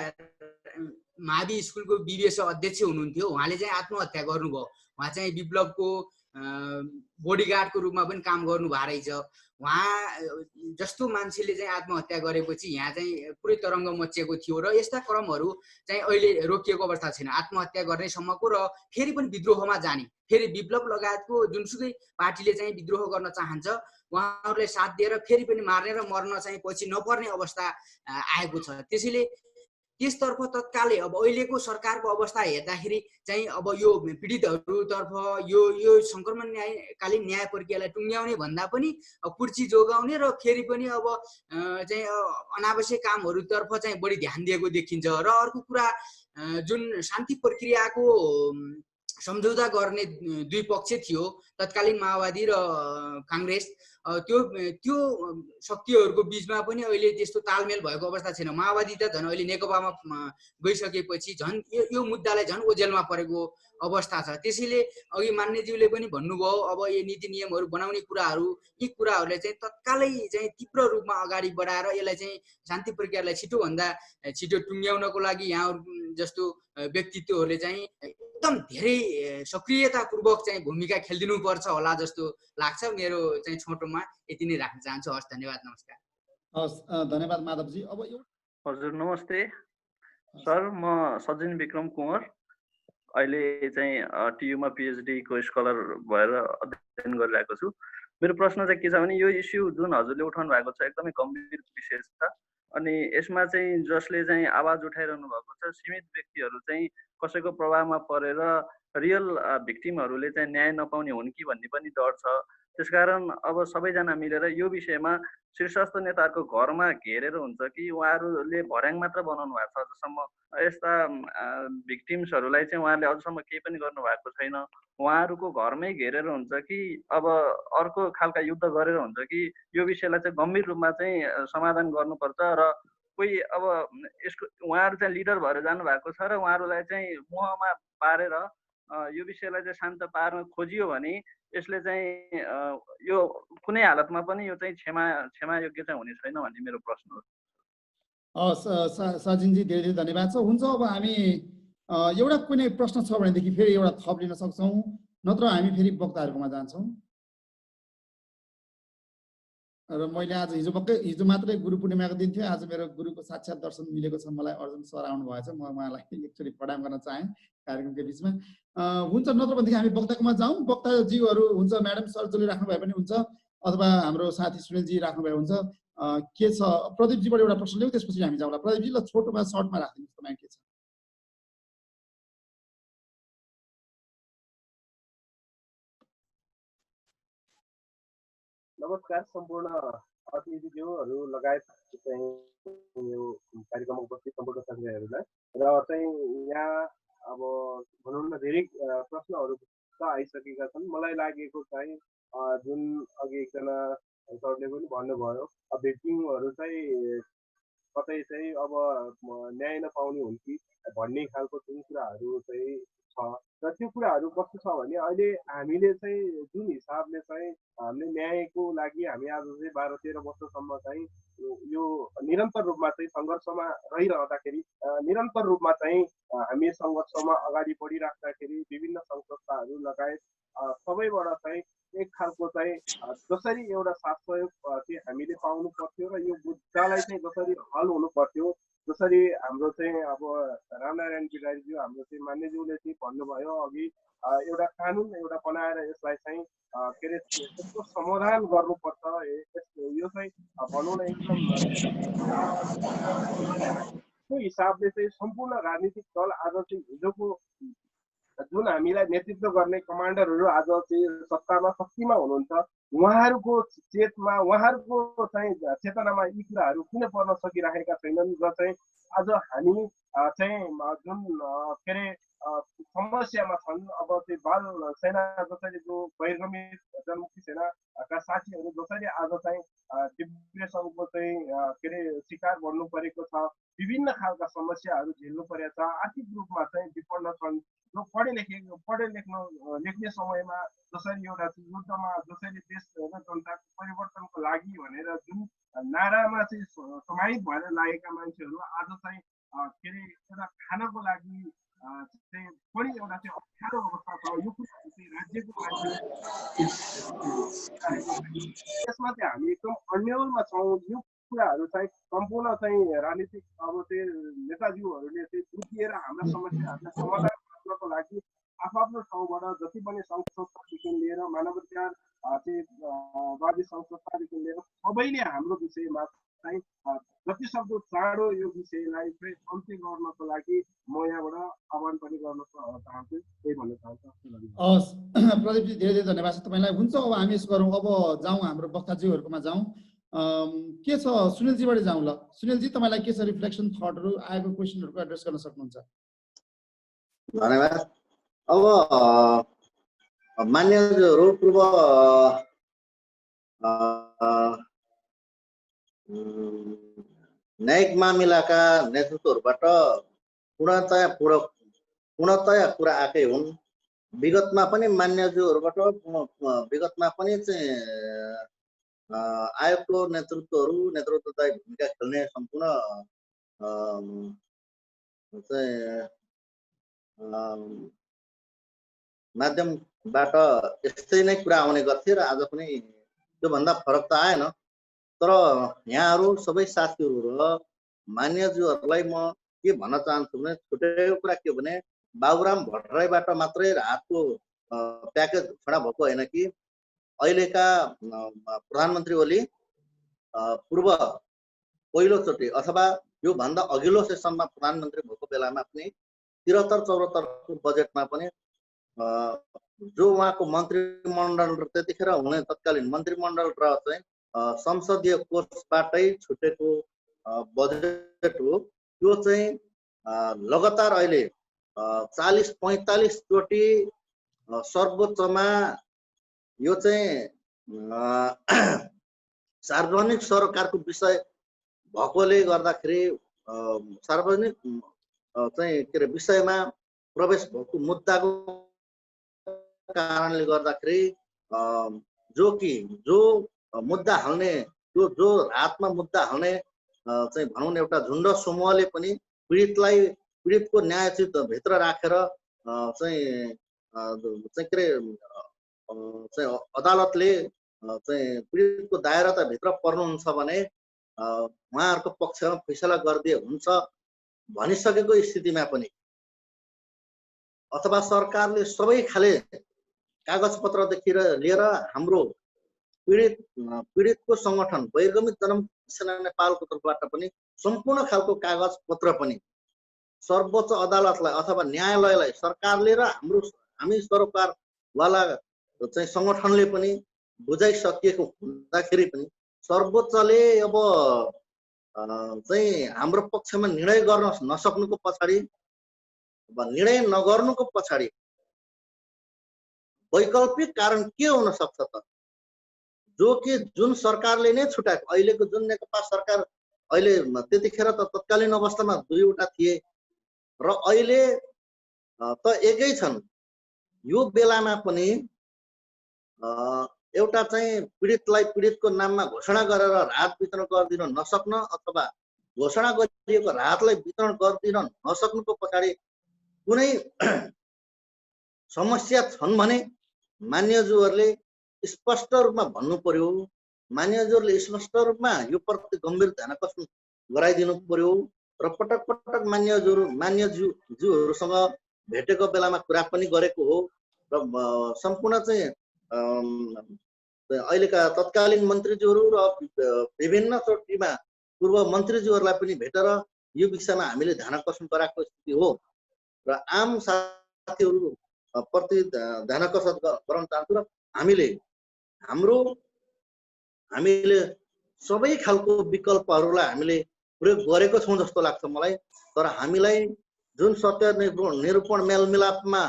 मावि स्कुलको BBS अध्यक्ष हुनुहुन्थ्यो, उहाँले चाहिँ आत्महत्या गर्नुभयो। उहाँ चाहिँ विप्लवको बोडीगार्डको रूपमा पनि काम गर्नु भएको रहेछ। उहाँ जस्तो मान्छेले चाहिँ आत्महत्या गरेपछि यहाँ चाहिँ पुरै तरङ्ग मचिएको थियो र यस्ता क्रमहरू चाहिँ अहिले रोकिएको अवस्था छैन। आत्महत्या गर्ने सम्मको र फेरि पनि विद्रोहमा जाने, फेरि विप्लव लगायतको जुनसुकै पार्टीले चाहिँ विद्रोह गर्न चाहन्छ उहाँहरूले साथ दिएर फेरि पनि मार्ने र मर्न चाहिँ पछि नपर्ने अवस्था आएको छ। त्यसैले त्यसतर्फ तत्कालै अब अहिलेको सरकारको अवस्था हेर्दाखेरि चाहिँ अब यो पीडितहरूतर्फ यो सङ्क्रमण न्यायकालीन न्याय प्रक्रियालाई टुङ्ग्याउने भन्दा पनि कुर्ची जोगाउने र फेरि पनि अब चाहिँ अनावश्यक कामहरूतर्फ चाहिँ बढी ध्यान दिएको देखिन्छ। र अर्को कुरा जुन शान्ति प्रक्रियाको सम्झौता गर्ने दुई पक्ष थियो तत्कालीन माओवादी र काङ्ग्रेस, त्यो शक्तिहरूको बिचमा पनि अहिले त्यस्तो तालमेल भएको अवस्था छैन। माओवादी त झन् अहिले नेकपामा गइसकेपछि झन् यो मुद्दालाई झन् ओझेलमा परेको अवस्था छ। त्यसैले अघि मान्यज्यूले पनि भन्नुभयो अब यो नीति नियमहरू बनाउने कुराहरू, यी कुराहरूले चाहिँ तत्कालै चाहिँ तीव्र रूपमा अगाडि बढाएर यसलाई चाहिँ शान्ति प्रक्रियालाई छिटोभन्दा छिटो टुङ्ग्याउनको लागि यहाँहरू जस्तो व्यक्तित्वहरूले चाहिँ एकदम धेरै सक्रियतापूर्वक चाहिँ भूमिका खेलिदिनुपर्छ होला जस्तो लाग्छ। मेरो चाहिँ छोटोमा यति नै राख्न चाहन्छु। हस्, धन्यवाद, नमस्कार। हस्, धन्यवाद माधवजी। अब हजुर नमस्ते सर, म सजिन विक्रम कुँवर, अहिले चाहिँ टियुमा पिएचडी को स्कलर भएर अध्ययन गरिरहेको छु। मेरो प्रश्न चाहिँ के छ भने यो इस्यु जुन हजुरले उठाउनु भएको छ एकदमै गम्भीर विषय छ। अनि यसमा चाहिँ जसले चाहिँ आवाज उठाइरहनु भएको छ सीमित व्यक्तिहरू चाहिँ कसैको प्रभावमा परेर रियल भिक्टिमहरूले चाहिँ न्याय नपाउने हुन् कि भन्ने पनि डर छ। त्यसकारण अब सबैजना मिलेर यो विषयमा शीर्षस्थ नेताहरूको घरमा घेरेर हुन्छ कि उहाँहरूले भर्याङ मात्र बनाउनु भएको छ अझसम्म, यस्ता भिक्टिम्सहरूलाई चाहिँ उहाँहरूले अझसम्म केही पनि गर्नु भएको छैन, उहाँहरूको घरमै घेरेर हुन्छ कि अब अर्को खालका युद्ध गरेर हुन्छ कि यो विषयलाई चाहिँ गम्भीर रूपमा चाहिँ समाधान गर्नुपर्छ। र कोही अब यसको उहाँहरू चाहिँ लिडर भएर जानुभएको छ र उहाँहरूलाई चाहिँ मोहमा पारेर यो विषयलाई चाहिँ शान्त पार्न खोजियो भने यसले चाहिँ यो कुनै हालतमा पनि यो चाहिँ क्षमायोग्य चाहिँ हुने छैन भन्ने मेरो प्रश्न हो। सजिनजी धेरै धेरै धन्यवाद छ। हुन्छ, अब हामी एउटा कुनै प्रश्न छ भनेदेखि फेरि एउटा थप लिन सक्छौँ, नत्र हामी फेरि वक्ताहरूकोमा जान्छौँ। र मैले आज हिजो मात्रै गुरु पूर्णिमाको दिन थियो, आज मेरो गुरुको साक्षात् दर्शन मिलेको छ मलाई। अर्जुन सर आउनु भएछ, म उहाँलाई एकचोटि प्रणाम गर्न चाहेँ कार्यक्रमको बिचमा। हुन्छ, नत्र भनेदेखि हामी वक्ताकोमा जाउँ। वक्ताजीहरू हुन्छ, म्याडम सर जसले राख्नुभयो पनि हुन्छ, अथवा हाम्रो साथी सुनिलजी राख्नुभयो हुन्छ। के छ प्रदीपजीबाट एउटा प्रश्न ल्याउँ, त्यसपछि हामी जाउँला। प्रदीपजी ल छोटोमा सर्टमा राखिदिनुहोस्, तपाईँ के छ? नमस्कार सम्पूर्ण अतिथिज्यूहरू लगायत चाहिँ यो कार्यक्रममा उपस्थित सम्पूर्ण साथीहरूलाई। र चाहिँ यहाँ अब भनौँ न धेरै प्रश्नहरू त आइसकेका छन्। मलाई लागेको चाहिँ जुन अघि एकजना सरले पनि भन्नुभयो भिक्टिमहरू चाहिँ कतै चाहिँ अब न्याय नपाउने हुन् कि भन्ने खालको जुन कुराहरू चाहिँ छ, र त्यो कुराहरू कस्तो छ भने अहिले हामीले चाहिँ जुन हिसाबले चाहिँ हामीले न्यायको लागि हामी आज चाहिँ 12-13 वर्षसम्म चाहिँ यो निरन्तर रूपमा चाहिँ सङ्घर्षमा रहिरहँदाखेरि, निरन्तर रूपमा चाहिँ हामी सङ्घर्षमा अगाडि बढिराख्दाखेरि विभिन्न सङ्घ संस्थाहरू लगायत सबैबाट चाहिँ एक खालको चाहिँ जसरी एउटा साथ सहयोग चाहिँ हामीले पाउनु पर्थ्यो र यो मुद्दालाई चाहिँ जसरी हल हुनु पर्थ्यो, जसरी हाम्रो चाहिँ अब रामनारायण बिरारीज्यू हाम्रो चाहिँ मान्यज्यूले चाहिँ भन्नुभयो अघि एउटा कानुन एउटा बनाएर यसलाई चाहिँ के अरे यसको समाधान गर्नुपर्छ। यो चाहिँ भनौँ न एकदम त्यो हिसाबले चाहिँ सम्पूर्ण राजनीतिक दल आज चाहिँ हिजोको जुन हामीलाई नेतृत्व गर्ने कमान्डरहरू आज चाहिँ सत्तामा शक्तिमा हुनुहुन्छ, उहाँहरूको चेतमा उहाँहरूको चाहिँ चेतनामा यी कुराहरू किन पर्न सकिरहेका छैनन् र चाहिँ आज हामी चाहिँ जुन के अरे समस्यामा छन्। अब चाहिँ बाल सेना जसरी जो बहिर्गमित जनमुक्ति सेनाका साथीहरू जसरी आज चाहिँ डिप्रेसनको चाहिँ के अरे शिकार बन्नु परेको छ, विभिन्न खालका समस्याहरू झेल्नु परेको छ, आर्थिक रूपमा चाहिँ विपन्न छन्। जो लेख्ने समयमा जसरी एउटा युद्धमा जसरी देश र जनताको परिवर्तनको लागि भनेर जुन नारामा चाहिँ समाहित भएर लागेका मान्छेहरू आज चाहिँ के अरे एउटा खानको लागि चाहिँ पनि एउटा चाहिँ अप्ठ्यारो अवस्था छ। यो कुराहरू चाहिँ राज्यको त्यसमा चाहिँ हामी एकदम अन्यलमा छौँ। यो कुराहरू चाहिँ सम्पूर्ण चाहिँ राजनीतिक अब चाहिँ नेताज्यूहरूले चाहिँ बुझिएर हाम्रा समस्याहरूलाई समाधान गर्नको लागि आफ्नो ठाउँबाट जति पनि सङ्घ संस्थादेखि लिएर मानवाधिकार चाहिँ वादी सङ्घ संस्थादेखि लिएर सबैले हाम्रो विषयमा चाहिँ जति सक्दो चाँडो यो विषयलाई चाहिँ अन्त्य गर्नको लागि म यहाँबाट आह्वान पनि गर्न चाहन्छु, त्यही भन्न चाहन्छु। हस् प्रदीपजी, धेरै धेरै धन्यवाद छ तपाईँलाई। हुन्छ, अब हामी यसो गरौँ, अब जाउँ हाम्रो वक्ताज्यूहरूकोमा जाउँ। के छ सुनिलजीबाट जाउँ ल। सुनिलजी, तपाईँलाई के छ रिफ्लेक्सन थटहरू आएको क्वेसनहरूको एड्रेस गर्न सक्नुहुन्छ? धन्यवाद। अब मान्यज्यूहरू पूर्व न्यायिक मामिलाका नेतृत्वहरूबाट पूर्णतया कुरा आएकै हुन्। विगतमा पनि मान्यज्यूहरूबाट विगतमा पनि चाहिँ आयोगको नेतृत्वदायी भूमिका खेल्ने सम्पूर्ण माध्यमबाट यस्तै नै कुरा आउने गर्थ्यो र आज पनि त्योभन्दा फरक त आएन। तर यहाँहरू सबै साथीहरू र मान्यज्यूहरूलाई म के भन्न चाहन्छु भने छुटेको कुरा के हो भने बाबुराम भट्टराईबाट मात्रै राहतको प्याकेज घोषणा भएको होइन कि अहिलेका प्रधानमन्त्री ओली पूर्व पहिलोचोटि अथवा यो भन्दा अघिल्लो सेसनमा प्रधानमन्त्री भएको बेलामा पनि 73-74 को बजेटमा पनि जो उहाँको मन्त्रीमण्डल र त्यतिखेर हुने तत्कालीन मन्त्रीमण्डल र चाहिँ संसदीय कोषबाटै छुटेको बजेट हो। त्यो चाहिँ लगातार अहिले 40-45 चोटि सर्वोच्चमा यो चाहिँ सार्वजनिक सरकारको विषय भएकोले गर्दाखेरि सार्वजनिक चाहिँ के अरे विषयमा प्रवेश भएको मुद्दाको कारणले गर्दाखेरि जो मुद्दा हाल्ने जो रातमा मुद्दा हाल्ने चाहिँ भनौँ न एउटा झुन्ड समूहले पनि पीडितको न्यायोचित भित्र राखेर चाहिँ के अरे चाहिँ अदालतले चाहिँ पीडितको दायराभित्र पर्नुहुन्छ भने उहाँहरूको पक्षमा फैसला गरिदिए हुन्छ भनिसकेको स्थितिमा पनि अथवा सरकारले सबै खाले कागजपत्रदेखि लिएर हाम्रो पीडितको संगठन बहिर्गमित जनमुक्ति सेना नेपालको तर्फबाट पनि सम्पूर्ण खालको कागजपत्र पनि सर्वोच्च अदालतलाई अथवा न्यायालयलाई सरकारले र हामी सरकारवाला चाहिँ संगठनले पनि बुझाइसकिएको हुँदाखेरि पनि सर्वोच्चले अब चाहिँ हाम्रो पक्षमा निर्णय गर्न नसक्नुको पछाडि निर्णय नगर्नुको पछाडि वैकल्पिक कारण के हुन सक्छ त? जुन सरकारले नै छुटाएको अहिलेको जुन नेकपा सरकार अहिले त्यतिखेर त तत्कालीन अवस्थामा दुईवटा थिए र अहिले त एकै छन्। यो बेलामा पनि एउटा चाहिँ पीडितलाई पीडितको नाममा घोषणा गरेर राहत वितरण गरिदिन नसक्न अथवा घोषणा गरिएको राहतलाई वितरण गरिदिन नसक्नुको पछाडि कुनै समस्या छन् भने मान्यज्यूहरूले स्पष्ट रूपमा भन्नु पर्यो। मान्यज्यूहरूले स्पष्ट रूपमा यो प्रति गम्भीर ध्यानाकर्षण गराइदिनु पर्यो र पटक पटक मान्यज्यूहरूसँग भेटेको बेलामा कुरा पनि गरेको हो र सम्पूर्ण चाहिँ अहिलेका तत्कालीन मन्त्रीज्यूहरू र विभिन्न चोटिमा पूर्व मन्त्रीज्यूहरूलाई पनि भेटेर यो विषयमा हामीले ध्यानाकर्षण गराएको स्थिति हो र आम साथीहरू प्रति ध्यानाकर्षण गराउन चाहन्छु र हामीले सबै खालको विकल्पहरूलाई हामीले प्रयोग गरेको छौँ जस्तो लाग्छ मलाई। तर हामीलाई जुन सत्य निरूपण मेलमिलापमा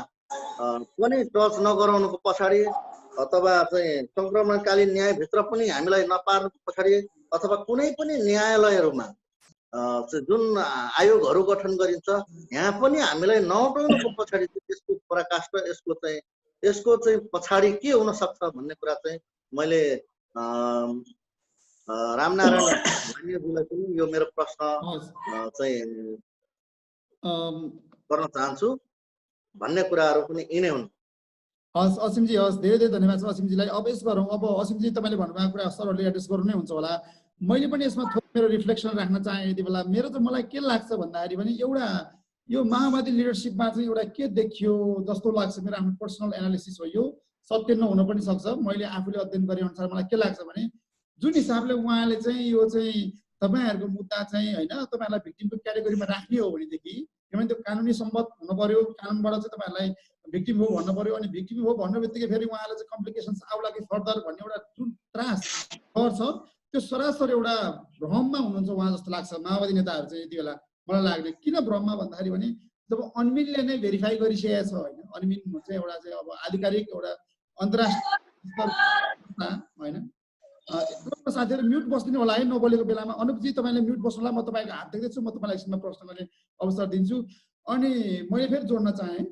पनि टच नगराउनुको पछाडि अथवा चाहिँ संक्रमणकालीन न्यायभित्र पनि हामीलाई नपार्नुको पछाडि अथवा कुनै पनि न्यायालयहरूमा जुन आयोगहरू गठन गरिन्छ यहाँ पनि हामीलाई नउठाउनुको पछाडि यसको पराकाष्ठ यसको चाहिँ पछाडि के हुन सक्छ भन्ने कुरा चाहिँ मैले रामनारायण मान्यज्यूलाई पनि यो मेरो प्रश्न चाहिँ गर्न चाहन्छु भन्ने कुराहरू पनि यिनै हुन्। हस् असीमजी, हस् धेरै धेरै धन्यवाद छ असीमजीलाई। अब यस गरौँ, अब असीमजी तपाईँले भन्नुभएको कुरा सरहरूले एड्रेस गर्नु नै हुन्छ होला। मैले पनि यसमा थोरै मेरो रिफ्लेक्सन राख्न चाहेँ यति बेला। मेरो चाहिँ मलाई के लाग्छ भन्दाखेरि पनि एउटा यो माओवादी लिडरसिपमा चाहिँ एउटा के देखियो जस्तो लाग्छ, मेरो आफ्नो पर्सनल एनालिसिस हो यो, सत्य नहुन पनि सक्छ। मैले आफूले अध्ययन गरे अनुसार मलाई के लाग्छ भने जुन हिसाबले उहाँले चाहिँ यो चाहिँ तपाईँहरूको मुद्दा चाहिँ होइन तपाईँहरूलाई भिक्टिमको क्याटेगोरीमा राख्ने हो भनेदेखि, किनभने त्यो कानुनी सम्मत हुनु पर्यो, कानुनबाट चाहिँ तपाईँहरूलाई भिक्टिम हो भन्नु पर्यो, अनि भिक्टिम हो भन्ने बित्तिकै फेरि उहाँले चाहिँ कम्प्लिकेसन्स आउला कि फर्दर भन्ने एउटा जुन त्रास छ त्यो सरासर एउटा भ्रममा हुनुहुन्छ उहाँ जस्तो लाग्छ माओवादी नेताहरू चाहिँ यति बेला। मलाई लाग्ने किन भ्रममा भन्दाखेरि भने जब अन्मिनले नै भेरिफाई गरिसकेको छ होइन, अन्मिन चाहिँ एउटा चाहिँ अब आधिकारिक एउटा अन्तर्राष्ट्रिय होइन। साथीहरू म्युट बस्दिनु होला है नबोलेको बेलामा। अनुपजी तपाईँले म्युट बस्नुहोला, म तपाईँको हात देख्दैछु, म तपाईँलाई एकछिनमा प्रश्न गर्ने अवसर दिन्छु। अनि मैले फेरि जोड्न चाहेँ,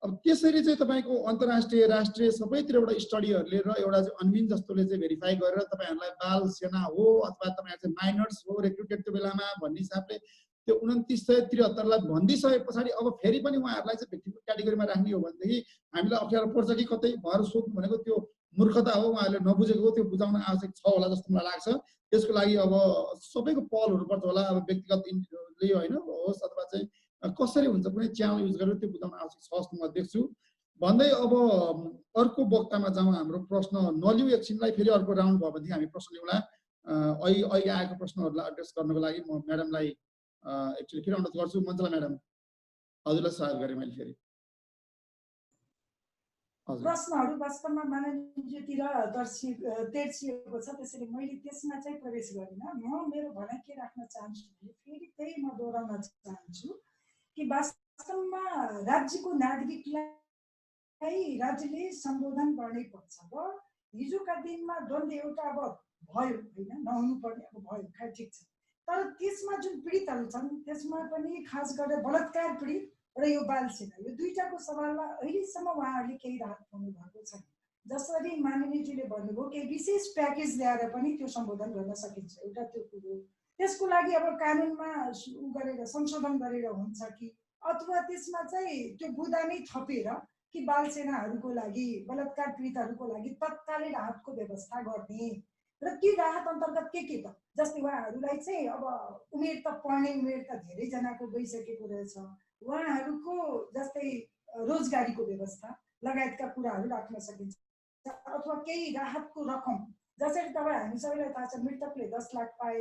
अब त्यसरी चाहिँ तपाईँको अन्तर्राष्ट्रिय राष्ट्रिय सबैतिर एउटा स्टडीहरूले र एउटा चाहिँ अन्मिन जस्तोले चाहिँ भेरिफाई गरेर तपाईँहरूलाई बाल सेना हो अथवा तपाईँहरू चाहिँ माइनर्स हो रेक्रुटेड त्यो बेलामा भन्ने हिसाबले त्यो 2973लाई भनिदिइसके पछाडि अब फेरि पनि उहाँहरूलाई चाहिँ भिक्टिमको क्याटेगोरीमा राख्ने हो भनेदेखि हामीलाई अप्ठ्यारो पर्छ कि कतै उहाँहरू सोध्नु भनेको त्यो मूर्खता हो, उहाँहरूले नबुझेको हो, त्यो बुझाउन आवश्यक छ होला जस्तो मलाई लाग्छ। त्यसको लागि अब सबैको पहल हुनुपर्छ होला, अब व्यक्तिगतले होइन होस् अथवा चाहिँ कसरी हुन्छ कुनै च्यानल युज गरेर त्यो बुझाउन आवश्यक छ जस्तो म देख्छु भन्दै। अब अर्को वक्तामा जाउँ, हाम्रो प्रश्न नलिउ एकछिनलाई, फेरि अर्को राउन्ड भयो भनेदेखि हामी प्रश्न लिउँला। अहिले आएको प्रश्नहरूलाई एड्रेस गर्नको लागि म म्याडमलाई एक्चुअली फेरि अनुरोध गर्छु। मञ्चला म्याडम, हजुरलाई सहयोग गरेँ मैले फेरि। प्रश्नहरू वास्तवमा माननीयतिर तेर्सिएको छ, त्यसैले मैले त्यसमा चाहिँ प्रवेश गरिनँ। म मेरो भनाइ के राख्न चाहन्छु भने फेरि त्यही म दोहोऱ्याउन चाहन्छु कि वास्तवमा राज्यको नागरिकलाई राज्यले सम्बोधन गर्नै पर्छ र हिजोका दिनमा द्वन्द्व एउटा अब भयो होइन, नहुनु पर्ने अब भयो, ठिक छ। तर त्यसमा जुन पीडितहरू छन् त्यसमा पनि खास गरेर बलात्कार पीडित र यो बाल सेना, यो दुईटाको सवालमा अहिलेसम्म उहाँहरूले केही राहत पाउनु भएको छैन। जसरी माननीयजीले भन्नुभयो केही विशेष प्याकेज ल्याएर पनि त्यो सम्बोधन गर्न सकिन्छ, एउटा त्यो कुरो। त्यसको लागि अब कानुनमा उ गरेर संशोधन गरेर हुन्छ कि अथवा त्यसमा चाहिँ त्यो बुदा नै थपेर कि बाल सेनाहरूको लागि बलात्कार पीडितहरूको लागि तत्कालै राहतको व्यवस्था गर्ने र ती राहत अन्तर्गत के त जस्तै उहाँहरूलाई चाहिँ अब उमेर त पढ्ने उमेर त धेरैजनाको गइसकेको रहेछ, उहाँहरूको जस्तै रोजगारीको व्यवस्था लगायतका कुराहरू राख्न सकिन्छ। अथवा केही राहतको रकम, जसरी तपाईँ हामी सबैलाई थाहा छ मृतकले 10 लाख पाए,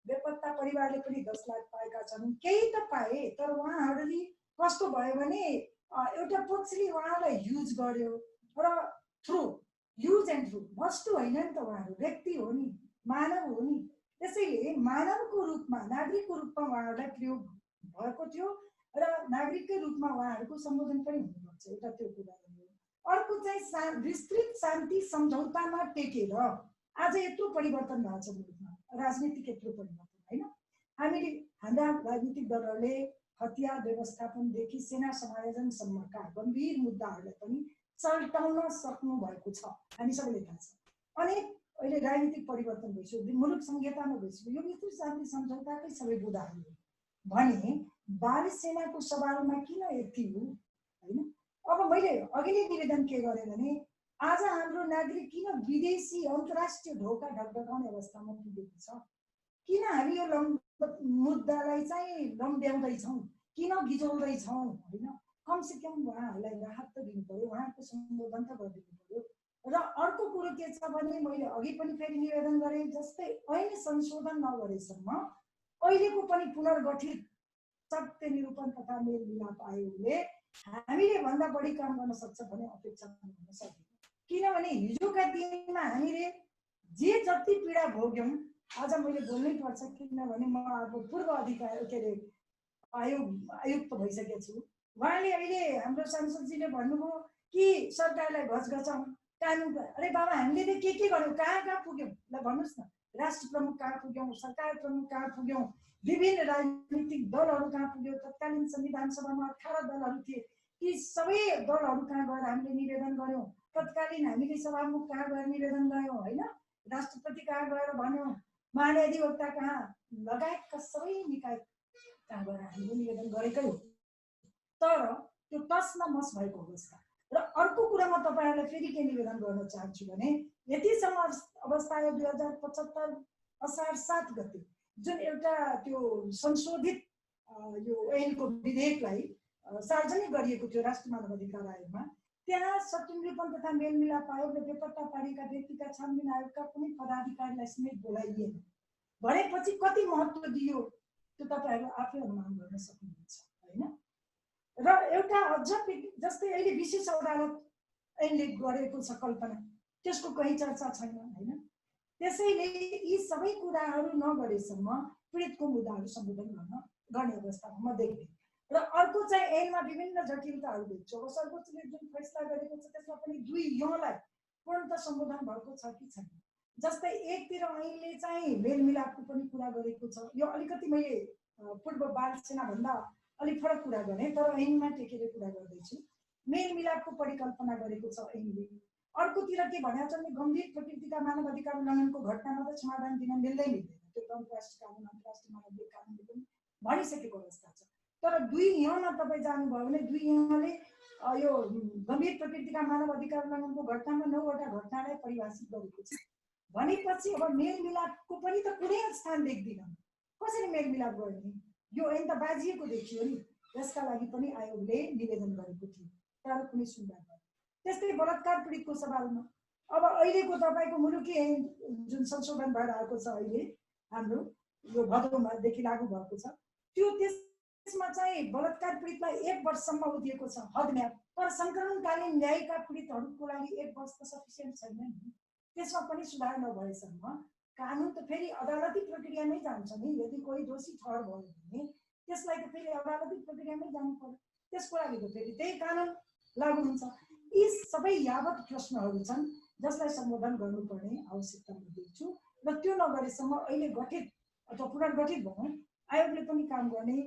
बेपत्ता परिवारले पनि 10 लाख पाएका छन्, केही त पाए। तर उहाँहरूले कस्तो भयो भने एउटा पक्षले उहाँलाई युज गर्यो र थ्रु युज एन्ड थ्रु वस्तु होइन नि त, उहाँहरू व्यक्ति हो नि, मानव हो नि। त्यसैले मानवको रूपमा नागरिकको रूपमा उहाँहरूलाई प्रयोग भएको थियो र नागरिककै रूपमा उहाँहरूको सम्बोधन पनि हुनुपर्छ, एउटा त्यो कुरा हो। अर्को चाहिँ विस्तृत शान्ति सम्झौतामा टेकेर आज यत्रो परिवर्तन भएको छ मुलुकमा, राजनीतिक यत्रो परिवर्तन होइन। हामीले हाम्रा राजनीतिक दलहरूले हतियार व्यवस्थापनदेखि सेना समायोजनसम्मका गम्भीर मुद्दाहरूलाई पनि सल्टाउन सक्नु भएको छ, हामी सबैले थाहा छ। अनेक अहिले राजनीतिक परिवर्तन भइसक्यो, मुलुक संहितामा भइसक्यो, यो विस्तृत शान्ति सम्झौताकै सबै बुदाहरू हो भने बाल सेनाको सवालमा किन यति हो होइन। अब मैले अघि नै निवेदन के गरेँ भने आज हाम्रो नागरिक किन विदेशी अन्तर्राष्ट्रिय ढोका ढकढकाउने अवस्थामा पुगेको छ, किन हामी यो मुद्दालाई चाहिँ लम्ब्याउँदैछौँ, किन गिजोल्दैछौँ होइन। कमसे कम उहाँहरूलाई राहत त दिनु पर्यो, उहाँहरूको सम्बोधन त गरिदिनु पर्यो। र अर्को कुरो के छ भने मैले अघि पनि फेरि निवेदन गरेँ, जस्तै ऐन संशोधन नगरेसम्म अहिलेको पनि पुनर्गठित सत्य निरूपण तथा मेलमिलाप आयोगले हामीले भन्दा बढी काम गर्न सक्छ भन्ने अपेक्षा गर्न सक्दैन। किनभने हिजोका दिनमा हामीले जे जति पीडा भोग्यौँ, आज मैले बोल्नै पर्छ किनभने म अब पूर्व अधिकारी के अरे आयुक्त भइसकेको छु। उहाँले अहिले हाम्रो सांसदजीले भन्नुभयो कि सरकारलाई घचघचाउँ कानुन, अरे बाबा हामीले के गर्यौँ, कहाँ कहाँ पुग्यौँ ल भन्नुहोस् न। राष्ट्र प्रमुख कहाँ पुग्यौँ, सरकार प्रमुख कहाँ पुग्यौँ, विभिन्न राजनीतिक दलहरू कहाँ पुग्यौँ, तत्कालीन संविधान सभामा 18 दलहरू थिए, ती सबै दलहरू कहाँ गएर हामीले निवेदन गऱ्यौँ, तत्कालीन हामीले सभामुख कहाँ गएर निवेदन गऱ्यौँ होइन, राष्ट्रपति कहाँ गएर भन्यौँ, महाधिवक्ता कहाँ लगायतका सबै निकाय कहाँ गएर हामीले निवेदन गरेकै हो। तर त्यो टस न मस भएको अवस्था र अर्को कुरा म तपाईहरुलाई फेरि के निवेदन गर्न चाहन्छु भने यतिसम्म अवस्था आयो 2075 असार 7 गते जुन एउटा त्यो संशोधित यो ऐनको विधेयकलाई सार्वजनिक गरिएको थियो राष्ट्रिय मानव अधिकार आयोगमा त्यहाँ सत्यनिरूपण तथा मेलमिलाप आयोग र बेपत्ता पारिएका व्यक्तिका छानबिन आयोगका कुनै पदाधिकारीलाई समेत बोलाइएन भनेपछि कति महत्त्व दियो त्यो तपाईहरु आफै अनुमान गर्न सक्नुहुन्छ हैन र एउटा अझ जस्तै अहिले विशेष अदालत ऐनले गरेको छ कल्पना त्यसको कहीँ चर्चा छैन हैन त्यसैले यी सबै कुराहरू नगरेसम्म पीडितको मुद्दाहरू सम्बोधन गर्ने अवस्थामा म देख्दिनँ र अर्को चाहिँ ऐनमा विभिन्न जटिलताहरू देख्छु अब सर्वोच्चले जुन फैसला गरेको छ त्यसमा पनि दुई यौँलाई पूर्णतः सम्बोधन भएको छ कि छैन जस्तै एकतिर ऐनले चाहिँ मेलमिलापको पनि कुरा गरेको छ यो अलिकति मैले पूर्व बाल सेना भन्दा अलिक फरक कुरा गरेँ तर ऐनमा टेकेर कुरा गर्दैछु मेलमिलापको परिकल्पना गरेको छ ऐनले अर्कोतिर के भनेको छ भने गम्भीर प्रकृतिका मानव अधिकार उल्लङ्घनको घटनामा त समाधान दिन मिल्दैन त्यो अन्तर्राष्ट्रिय कानुन अन्तर्राष्ट्रिय मानव कानुनले पनि भनिसकेको अवस्था छ तर दुई यौँमा तपाईँ जानुभयो भने दुई यौँले यो गम्भीर प्रकृतिका मानव अधिकार उल्लङ्घनको घटनामा 9 वटा घटनालाई परिभाषित गरेको छ भनेपछि अब मेलमिलापको पनि त कुनै स्थान देख्दिनँ कसरी मेलमिलाप गर्ने यो ऐन त बाजिएको देखियो नि त्यसका लागि पनि आयोगले निवेदन गरेको थियो तर कुनै सुनवाई भएन त्यस्तै बलात्कार पीडितको सवालमा अब अहिलेको तपाईको मुलुकी ऐन जुन संशोधन भएर आएको छ अहिले हाम्रो यो भदौदेखि लागू भएको छ त्यो त्यसमा चाहिँ बलात्कार पीडितलाई 1 वर्षसम्म दिएको छ हदम्याद तर संक्रमणकालीन न्यायिका पीडितहरूको लागि 1 वर्ष त सफिसिएन्ट छैन नि त्यसमा पनि सुधार नभएसम्म कानुन त फेरि अदालती प्रक्रियामै जान्छ नि यदि कोही दोषी ठहर भयो भने त्यसलाई त फेरि अदालती प्रक्रियामै जानु पर्यो त्यसको लागि त फेरि त्यही कानुन लागू हुन्छ यी सबै यावत प्रश्नहरू छन् जसलाई सम्बोधन गर्नुपर्ने आवश्यकता म देख्छु र त्यो नगरेसम्म अहिले गठित अथवा पुनर्गठित भनौँ आयोगले पनि काम गर्ने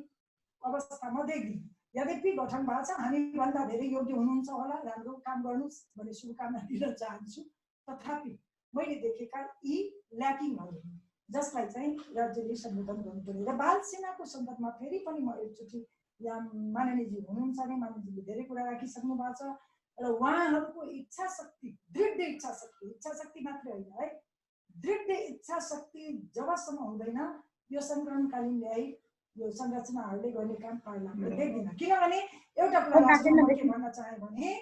अवस्थामा देख्दिनँ यद्यपि गठन भएको छ हामी भन्दा धेरै योग्य हुनुहुन्छ होला राम्रो काम गर्नुहोस् भन्ने शुभकामना दिन चाहन्छु तथापि मैले देखेका यी ल्याकिङहरू जसलाई चाहिँ राज्यले सम्बोधन गर्नुपर्ने र बाल सेनाको सन्दर्भमा फेरि पनि म एकचोटि यहाँ माननीयजी हुनुहुन्छ भने माननीयजीले धेरै कुरा राखिसक्नु भएको छ र उहाँहरूको इच्छा शक्ति दृढ इच्छा शक्ति मात्रै होइन है दृढ इच्छा शक्ति जबसम्म हुँदैन यो संक्रमणकालीन न्याय यो संरचनाहरूले गर्ने काम पार्लामेन्टले देख्दैन किनभने एउटा कुरा के भन्न चाहे भने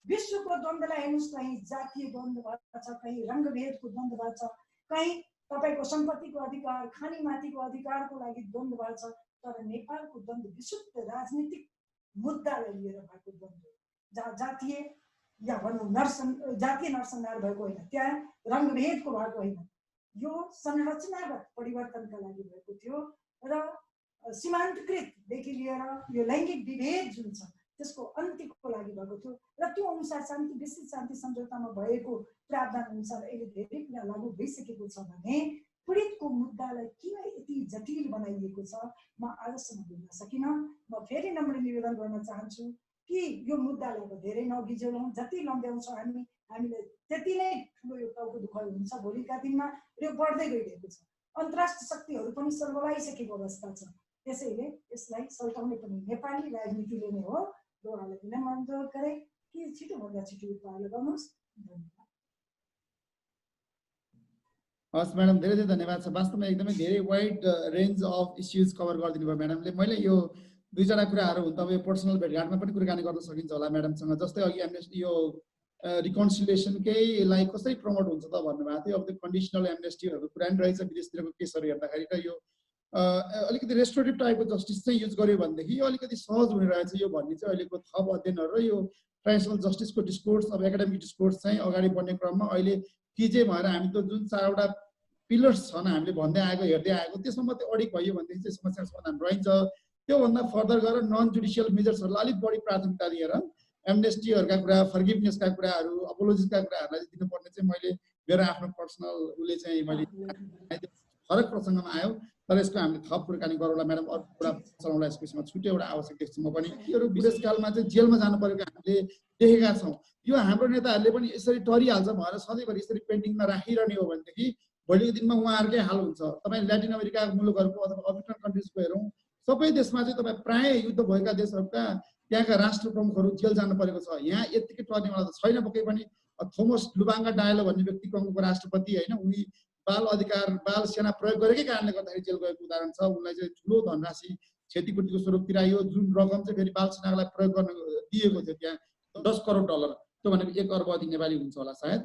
विश्वको द्वन्द्वलाई हेर्नुहोस् कहीँ जातीय द्वन्द्व भएको छ कहीँ रङ्गभेदको द्वन्द्व भएको छ कहीँ तपाईको सम्पत्तिको अधिकार खानीमाथिको अधिकारको लागि द्वन्द्व भएको छ तर नेपालको द्वन्द्व विशुद्ध राजनीतिक मुद्दालाई लिएर भएको द्वन्द्व जहाँ जातीय या भनौँ जातीय नरसंहार भएको होइन त्यहाँ रङ्गभेदको भएको होइन यो संरचनागत परिवर्तनका लागि भएको थियो र सीमान्तकृतदेखि लिएर यो लैङ्गिक विभेद जुन छ त्यसको अन्त्यको लागि भएको थियो र त्यो अनुसार विस्तृत शान्ति सम्झौतामा भएको प्रावधान अनुसार अहिले धेरै कुरा लागू भइसकेको छ भने पीडितको मुद्दालाई किन यति जटिल बनाइएको छ म आजसम्म बुझ्न सकिनँ म फेरि नम्र निवेदन गर्न चाहन्छु कि यो मुद्दालाई अब धेरै नगिजौँ जति लम्ब्याउँछौँ हामीलाई त्यति नै ठुलो यो टाउको दुखाइ हुन्छ भोलिका दिनमा यो बढ्दै गइरहेको छ अन्तर्राष्ट्रिय शक्तिहरू पनि सल्बलाइसकेको अवस्था छ त्यसैले यसलाई सल्टाउने पनि नेपाली राजनीतिले नै हो दोहोरालाई किन अनुरोध गरे कि छिटोभन्दा छिटो उपाय लगाउनुहोस् धन्यवाद हस् म्याडम धेरै धन्यवाद छ वास्तवमा एकदमै धेरै wide range of issues cover गरिदिनु भयो म्याडमले मैले यो दुईजना कुराहरू हुन त अब यो पर्सनल भेटघाटमा पनि कुराकानी गर्न सकिन्छ होला म्याडमसँग जस्तै अघि एमनेस्टी यो रिकन्सिलिएसनकै कसरी प्रमोट हुन्छ त भन्नुभएको थियो अब त्यो कन्डिसनल एमनेस्टीहरूको कुरा नि रहेछ विदेशतिरको केसहरू हेर्दाखेरि र यो अलिकति रेस्टोरेटिभ टाइपको जस्टिस चाहिँ युज गर्यो भनेदेखि यो अलिकति सहज हुने रहेछ यो भन्ने चाहिँ अहिलेको थप अध्ययनहरू र यो ट्रेडिसनल जस्टिसको डिस्कोर्स अब एकाडेमिक डिस्कोर्स चाहिँ अगाडि बढ्ने क्रममा अहिले टिजे भएर हामी त जुन 4वटा पिलर्स छन् हामीले भन्दै आएको हेर्दै आएको त्यसमा मात्रै अडिक भयो भनेदेखि चाहिँ समस्या समाधान रहन्छ त्योभन्दा फर्दर गएर नन जुडिसियल मेजर्सहरूलाई अलिक बढी प्राथमिकता दिएर एमनेस्टीहरूका कुरा फर्गिभनेसका कुराहरू अपोलोजिसका कुराहरूलाई दिनुपर्ने चाहिँ मैले मेरो आफ्नो पर्सनल उसले चाहिँ मैले फरक प्रसङ्गमा आयो तर यसको हामीले थप कुराकानी गरौँला म्याडम अरू कुरा चलाउँला यसको विषयमा छुट्टै एउटा आवश्यक देख्छु म पनि यीहरू विदेशकालमा चाहिँ जेलमा जानु परेको हामीले देखेका छौँ यो हाम्रो नेताहरूले पनि यसरी टरिहाल्छ भनेर सधैँभरि यसरी पेन्डिङमा राखिरहने हो भनेदेखि भोलिको दिनमा उहाँहरूकै हाल हुन्छ तपाईँ ल्याटिन अमेरिका मुलुकहरूको अथवा अफ्रिकन कन्ट्रिजको हेरौँ सबै देशमा चाहिँ तपाईँ प्राय युद्ध भएका देशहरूका त्यहाँका राष्ट्र प्रमुखहरू जेल जानु परेको छ। यहाँ यतिकै टर्नेवाला त छैन पक्कै पनि। थोमस लुबाङ्गा डायलो भन्ने व्यक्ति कङ्गोको राष्ट्रपति होइन, उनी बाल सेना प्रयोग गरेकै कारणले गर्दाखेरि जेल गएको उदाहरण छ। उनलाई चाहिँ ठुलो धनराशि क्षतिपूर्तिको स्वरूप तिराइयो, जुन रकम चाहिँ फेरि बाल सेनाको लागि प्रयोग गर्न दिएको थियो त्यहाँ $10 करोड, त्यो भनेको 1 अर्ब अधिक नेपाली हुन्छ होला सायद,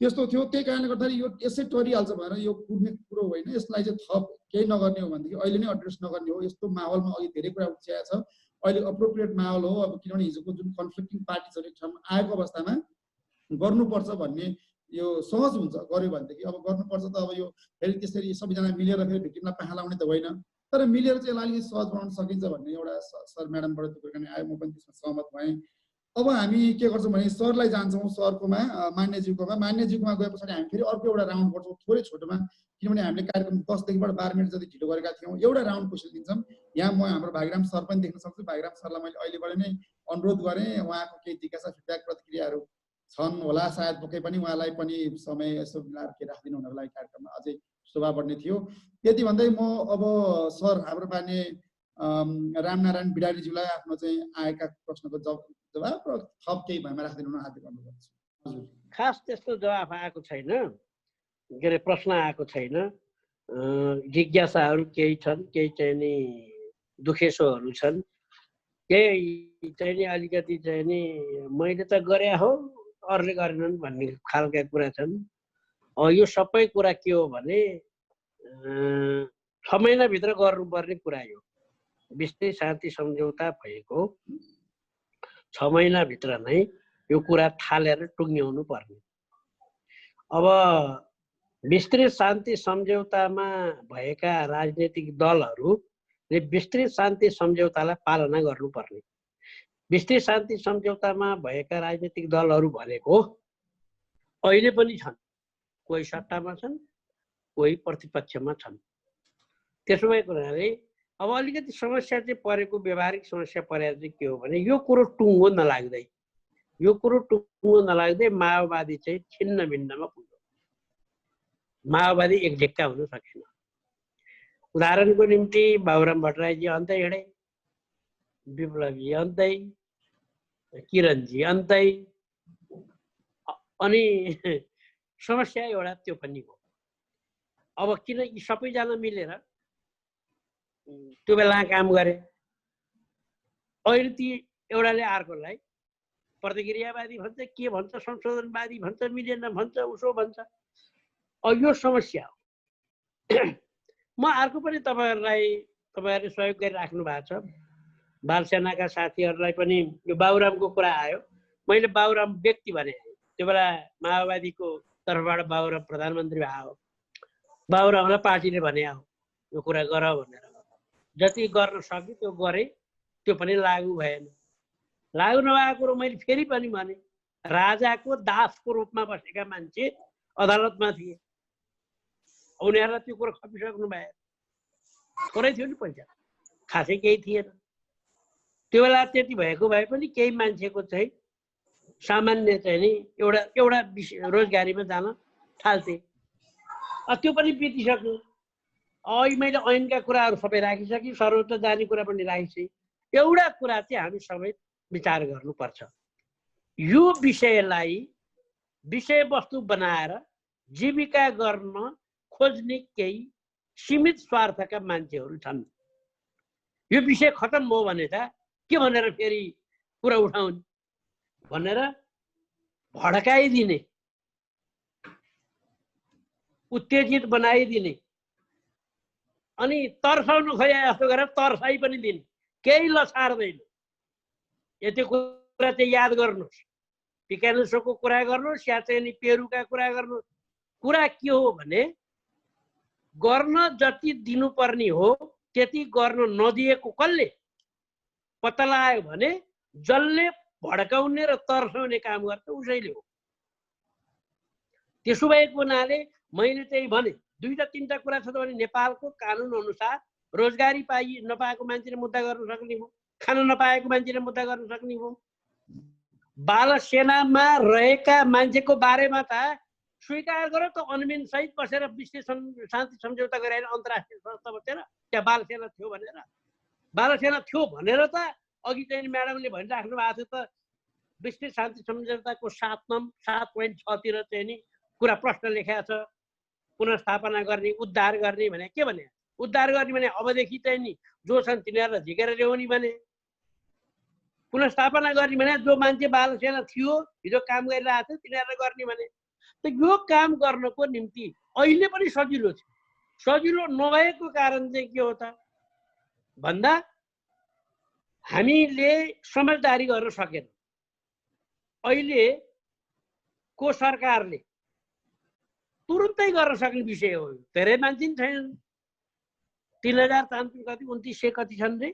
त्यस्तो थियो। त्यही कारणले गर्दाखेरि यो यसै टरिहाल्छ भनेर यो कुर्ने कुरो होइन। यसलाई चाहिँ थप केही नगर्ने हो भनेदेखि अहिले नै एड्रेस नगर्ने हो। यस्तो माहौलमा अघि धेरै कुरा उठिएको छ। अहिले अप्रोप्रिएट माहौल हो। अब किनभने हिजोको जुन कन्फ्लिक्टिङ पार्टिजहरू एक ठाउँमा आएको अवस्थामा गर्नुपर्छ भन्ने यो सहज हुन्छ। गर्यो भनेदेखि अब गर्नुपर्छ त अब यो फेरि त्यसरी सबैजना मिलेर फेरि भिक्टिमलाई पाखा लाउने त होइन, तर मिलेर चाहिँ यसलाई अलिकति सहज बनाउन सकिन्छ भन्ने एउटा सर म्याडमबाट त्यो कुराकानी आयो। म पनि त्यसमा सहमत भएँ। अब हामी के गर्छौँ भने सरलाई जान्छौँ, सरकोमा मान्यज्यूकोमा। मान्यज्यूकोमा गए पछाडि हामी फेरि अर्को एउटा राउन्ड गर्छौँ थोरै छोटोमा, किनभने हामीले कार्यक्रम 10 देखिबाट 12 मिनट जति ढिलो गरेका थियौँ। एउटा राउन्ड क्वेसन दिन्छौँ। यहाँ म हाम्रो भागीराम सर पनि देख्न सक्छु। भागीराम सरलाई मैले अहिलेबाट नै अनुरोध गरेँ, उहाँको केही जिज्ञासा फिडब्याक प्रतिक्रियाहरू छन् होला सायद, पक्कै पनि उहाँलाई पनि समय यसो मिलाएर के राखिदिनु हुनको लागि कार्यक्रममा अझै शोभा बढ्ने थियो। त्यति भन्दै म अब सर हाम्रो मान्य रामनारायण बिडारीज्यूलाई आफ्नो चाहिँ आएका प्रश्नको जवाब र थप केही भएमा राखिदिनु हुन हार्दिक अनुरोध गर्छु। हजुर। खास त्यस्तो जवाफ आएको छैन, के अरे प्रश्न आएको छैन। जिज्ञासाहरू केही छन्, केही चाहिँ नि दुखेसोहरू छन्, केही चाहिँ नि अलिकति चाहिँ नि मैले त गरे हो अरूले गरेनन् भन्ने खालका कुरा छन्। यो सबै कुरा के हो भने 6 महिनाभित्र गर्नुपर्ने कुरा यो। विस्तृत शान्ति सम्झौता भएको 6 महिनाभित्र नै यो कुरा थालेर टुङ्ग्याउनु पर्ने। अब विस्तृत शान्ति सम्झौतामा भएका राजनीतिक दलहरूले विस्तृत शान्ति सम्झौतालाई पालना गर्नुपर्ने। विस्तृत शान्ति सम्झौतामा भएका राजनीतिक दलहरू भनेको अहिले पनि छन्, कोही सत्तामा छन्, कोही प्रतिपक्षमा छन्। त्यसो भएको हुनाले अब अलिकति समस्या चाहिँ परेको, व्यवहारिक समस्या परेको चाहिँ के हो भने यो कुरो टुङ्गो नलाग्दै माओवादी चाहिँ छिन्न भिन्नमा पुग्यो। माओवादी एकझिक्का हुन सकेन। उदाहरणको निम्ति बाबुराम भट्टराईजी अन्तै हिँडे, विप्लवजी अन्तै, किरणजी अन्तै, अनि समस्या एउटा त्यो पनि हो। अब किन यी सबैजना मिलेर त्यो बेला काम गरे, अहिले ती एउटाले अर्कोलाई प्रतिक्रियावादी भन्छ, के भन्छ, संशोधनवादी भन्छ, मिलेन भन्छ, उसो भन्छ। यो समस्या हो। म अर्को पनि तपाईँहरूले सहयोग गरिराख्नु भएको छ। बाल सेनाका साथीहरूलाई पनि यो बाबुरामको कुरा आयो। मैले बाबुराम व्यक्ति भने, त्यो बेला माओवादीको तर्फबाट बाबुराम प्रधानमन्त्री भयो। बाबुरामलाई पार्टीले भने हो यो कुरा गर भनेर। जति गर्न सक्यो त्यो गरेँ, त्यो पनि लागू भएन। लागू नभएको कुरो मैले फेरि पनि भने, राजाको दासको रूपमा बसेका मान्छे अदालतमा थिए, उनीहरूलाई त्यो कुरो खपिसक्नु भयो। थोरै थियो नि पैसा, खासै केही थिएन। त्यो बेला त्यति भएको भए पनि केही मान्छेको चाहिँ सामान्य चाहिँ नि एउटा रोजगारीमा जान थाल्थे। त्यो पनि बितिसक्यो। अहिले मैले ऐनका कुराहरू सबै राखिसकेँ, सर्वोच्च जाने कुरा पनि राखिसकेँ। एउटा कुरा चाहिँ हामी सबै विचार गर्नुपर्छ। यो विषयलाई विषयवस्तु बनाएर जीविका गर्न खोज्ने केही सीमित स्वार्थका मान्छेहरू छन्। यो विषय खतम हो भने त के भनेर फेरि कुरा उठाउने भनेर भड्काइदिने, उत्तेजित बनाइदिने, अनि तर्साउनु खोजे जस्तो गरेर तर्साइ पनि दिने, केही लछार्दैन। यति कुरा चाहिँ याद गर्नुहोस्। पिकानोसोको कुरा गर्नुहोस् या चाहिँ पेरुका कुरा गर्नुहोस्। कुरा के हो भने गर्न जति दिनुपर्ने हो त्यति गर्न नदिएको कसले पत्ता लगायो भने जसले भड्काउने र तर्साउने काम गर्छ उसैले हो। त्यसो भएको हुनाले मैले चाहिँ भने 2-3टा कुरा छ भने नेपालको कानुन अनुसार रोजगारी नपाएको मान्छेले मुद्दा गर्न सक्ने हो, खान नपाएको मान्छेले मुद्दा गर्न सक्ने हो। बाल सेनामा रहेका मान्छेको बारेमा त स्वीकार गरे त अनुमिन सहित बसेर विश्व शान्ति सम्झौता गरेर अन्तर्राष्ट्रिय संस्था बसेर त्यहाँ बाल सेना थियो भनेर त अघि चाहिँ म्याडमले भनिराख्नु भएको थियो त विश्व शान्ति सम्झौताको 7.6 तिर चाहिँ नि कुरा प्रश्न लेखेको छ पुनर्स्थापना गर्ने उद्धार गर्ने भने के भने उद्धार गर्ने भने अबदेखि चाहिँ नि जो छन् तिनीहरूलाई झिकेर ल्याउने भने पुनर्स्थापना गर्ने भने जो मान्छे बालसेना थियो हिजो काम गरिरहेको थियो तिनीहरूलाई गर्ने भने त यो काम गर्नको निम्ति अहिले पनि सजिलो छ सजिलो नभएको कारण चाहिँ के हो त भन्दा हामीले समझदारी गर्न सकेन अहिले को सरकारले तुरुन्तै गर्न सक्ने विषय हो धेरै मान्छे नि छैनन् 3000 तान्त्रिक कति 2900 कति छन् रे